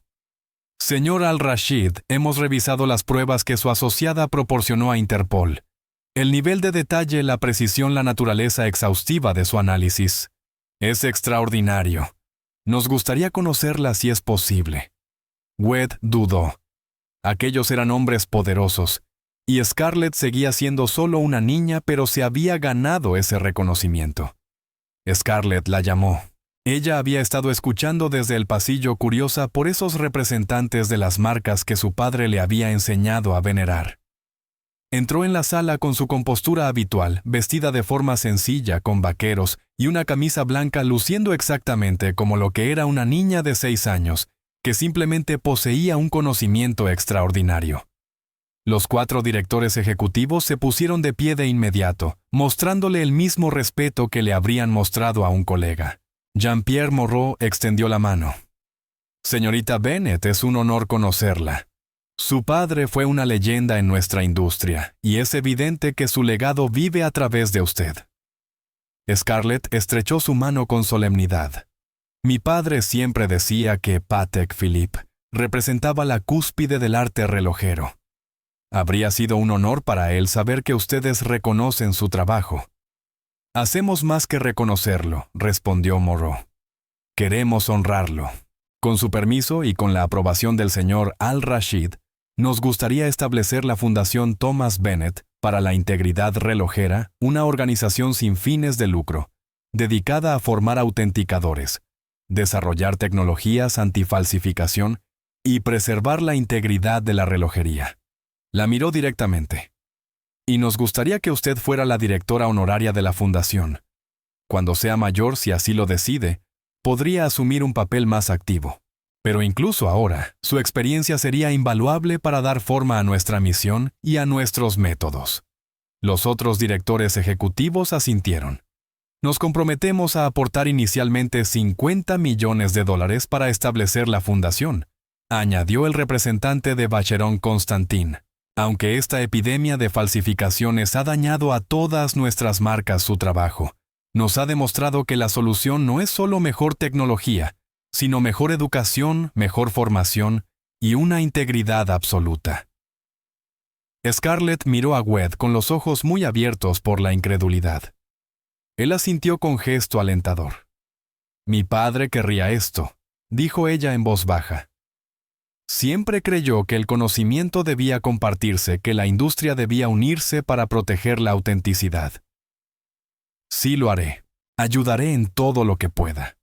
Señor Al-Rashid, hemos revisado las pruebas que su asociada proporcionó a Interpol. El nivel de detalle, la precisión, la naturaleza exhaustiva de su análisis. Es extraordinario. Nos gustaría conocerla si es posible. Wed dudó. Aquellos eran hombres poderosos, y Scarlett seguía siendo solo una niña, pero se había ganado ese reconocimiento. Scarlett la llamó. Ella había estado escuchando desde el pasillo curiosa por esos representantes de las marcas que su padre le había enseñado a venerar. Entró en la sala con su compostura habitual, vestida de forma sencilla, con vaqueros y una camisa blanca luciendo exactamente como lo que era una niña de 6 años, que simplemente poseía un conocimiento extraordinario. Los 4 directores ejecutivos se pusieron de pie de inmediato, mostrándole el mismo respeto que le habrían mostrado a un colega. Jean-Pierre Moreau extendió la mano. Señorita Bennett, es un honor conocerla. Su padre fue una leyenda en nuestra industria, y es evidente que su legado vive a través de usted. Scarlett estrechó su mano con solemnidad. Mi padre siempre decía que Patek Philippe representaba la cúspide del arte relojero. Habría sido un honor para él saber que ustedes reconocen su trabajo. Hacemos más que reconocerlo, respondió Moreau. Queremos honrarlo. Con su permiso y con la aprobación del señor Al-Rashid, nos gustaría establecer la Fundación Thomas Bennett para la Integridad Relojera, una organización sin fines de lucro, dedicada a formar autenticadores, desarrollar tecnologías antifalsificación y preservar la integridad de la relojería. La miró directamente. Y nos gustaría que usted fuera la directora honoraria de la fundación. Cuando sea mayor, si así lo decide, podría asumir un papel más activo. Pero incluso ahora, su experiencia sería invaluable para dar forma a nuestra misión y a nuestros métodos. Los otros directores ejecutivos asintieron. Nos comprometemos a aportar inicialmente $50 millones para establecer la fundación, añadió el representante de Vacheron Constantin. Aunque esta epidemia de falsificaciones ha dañado a todas nuestras marcas su trabajo, nos ha demostrado que la solución no es solo mejor tecnología, sino mejor educación, mejor formación y una integridad absoluta. Scarlett miró a Wed con los ojos muy abiertos por la incredulidad. Él asintió con gesto alentador. Mi padre querría esto, dijo ella en voz baja. Siempre creyó que el conocimiento debía compartirse, que la industria debía unirse para proteger la autenticidad. Sí lo haré. Ayudaré en todo lo que pueda.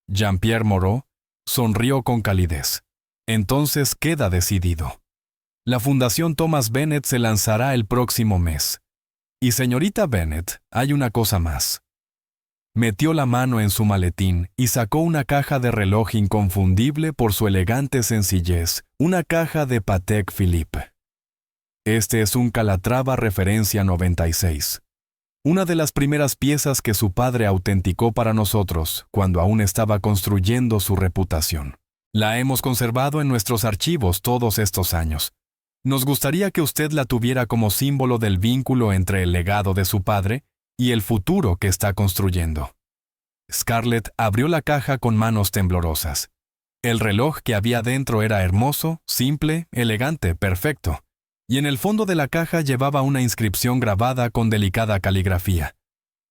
Jean-Pierre Moreau sonrió con calidez. Entonces queda decidido. La Fundación Thomas Bennett se lanzará el próximo mes. Y señorita Bennett, hay una cosa más. Metió la mano en su maletín y sacó una caja de reloj inconfundible por su elegante sencillez, una caja de Patek Philippe. Este es un Calatrava referencia 96. una de las primeras piezas que su padre autenticó para nosotros cuando aún estaba construyendo su reputación. La hemos conservado en nuestros archivos todos estos años. Nos gustaría que usted la tuviera como símbolo del vínculo entre el legado de su padre y el futuro que está construyendo. Scarlett abrió la caja con manos temblorosas. El reloj que había dentro era hermoso, simple, elegante, perfecto. Y en el fondo de la caja llevaba una inscripción grabada con delicada caligrafía.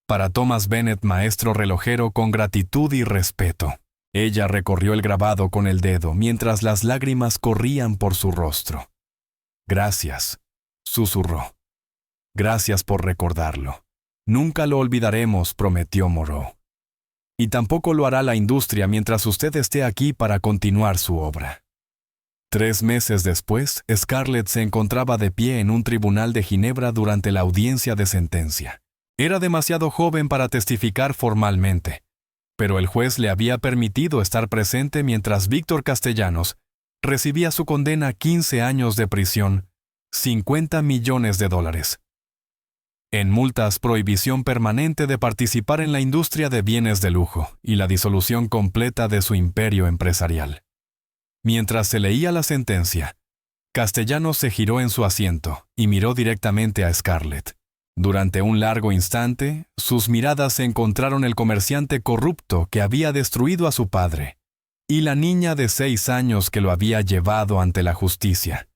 Para Thomas Bennett, maestro relojero, con gratitud y respeto. Ella recorrió el grabado con el dedo mientras las lágrimas corrían por su rostro. Gracias, susurró. Gracias por recordarlo. Nunca lo olvidaremos, prometió Moreau. Y tampoco lo hará la industria mientras usted esté aquí para continuar su obra. 3 meses después, Scarlett se encontraba de pie en un tribunal de Ginebra durante la audiencia de sentencia. Era demasiado joven para testificar formalmente, pero el juez le había permitido estar presente mientras Víctor Castellanos recibía su condena a 15 años de prisión, $50 millones, en multas, prohibición permanente de participar en la industria de bienes de lujo y la disolución completa de su imperio empresarial. Mientras se leía la sentencia, Castellanos se giró en su asiento y miró directamente a Scarlett. Durante un largo instante, sus miradas se encontraron el comerciante corrupto que había destruido a su padre y la niña de 6 años que lo había llevado ante la justicia.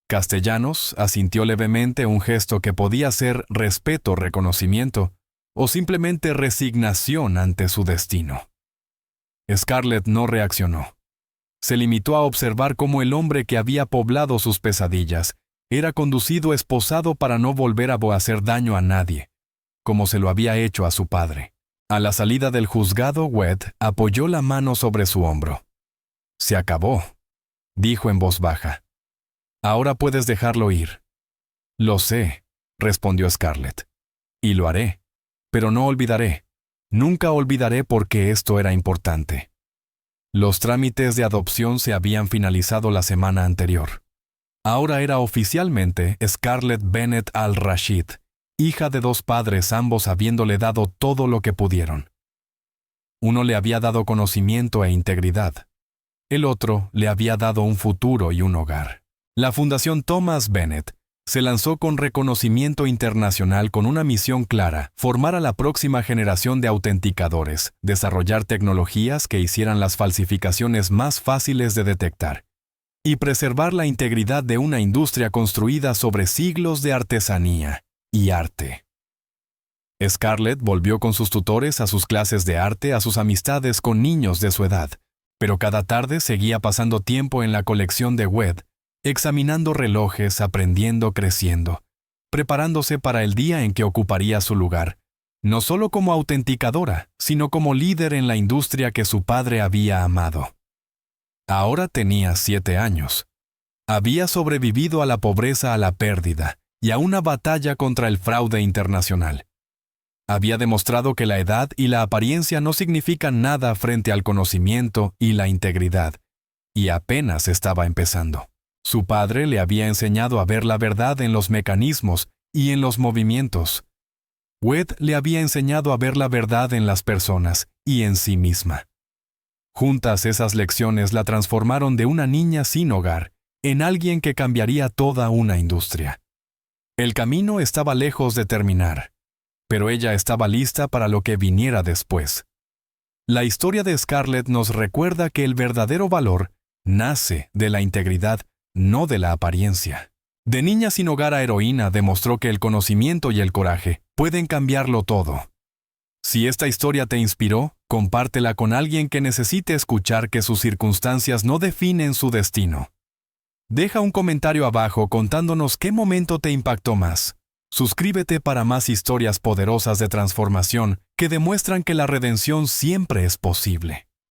Castellanos asintió levemente, un gesto que podía ser respeto, reconocimiento o simplemente resignación ante su destino. Scarlett no reaccionó. Se limitó a observar cómo el hombre que había poblado sus pesadillas era conducido esposado para no volver a hacer daño a nadie, como se lo había hecho a su padre. A la salida del juzgado, Webb apoyó la mano sobre su hombro. «Se acabó», dijo en voz baja. «Ahora puedes dejarlo ir». «Lo sé», respondió Scarlett. «Y lo haré. Pero no olvidaré. Nunca olvidaré por qué esto era importante». Los trámites de adopción se habían finalizado la semana anterior. Ahora era oficialmente Scarlett Bennett al-Rashid, hija de 2 padres, ambos habiéndole dado todo lo que pudieron. Uno le había dado conocimiento e integridad. El otro le había dado un futuro y un hogar. La Fundación Thomas Bennett se lanzó con reconocimiento internacional con una misión clara: formar a la próxima generación de autenticadores, desarrollar tecnologías que hicieran las falsificaciones más fáciles de detectar, y preservar la integridad de una industria construida sobre siglos de artesanía y arte. Scarlett volvió con sus tutores a sus clases de arte, a sus amistades con niños de su edad, pero cada tarde seguía pasando tiempo en la colección de Webb, examinando relojes, aprendiendo, creciendo, preparándose para el día en que ocuparía su lugar, no solo como autenticadora, sino como líder en la industria que su padre había amado. Ahora tenía 7 años. Había sobrevivido a la pobreza, a la pérdida y a una batalla contra el fraude internacional. Había demostrado que la edad y la apariencia no significan nada frente al conocimiento y la integridad, y apenas estaba empezando. Su padre le había enseñado a ver la verdad en los mecanismos y en los movimientos. Webb le había enseñado a ver la verdad en las personas y en sí misma. Juntas, esas lecciones la transformaron de una niña sin hogar en alguien que cambiaría toda una industria. El camino estaba lejos de terminar, pero ella estaba lista para lo que viniera después. La historia de Scarlett nos recuerda que el verdadero valor nace de la integridad, no de la apariencia. De niña sin hogar a heroína, demostró que el conocimiento y el coraje pueden cambiarlo todo. Si esta historia te inspiró, compártela con alguien que necesite escuchar que sus circunstancias no definen su destino. Deja un comentario abajo contándonos qué momento te impactó más. Suscríbete para más historias poderosas de transformación que demuestran que la redención siempre es posible.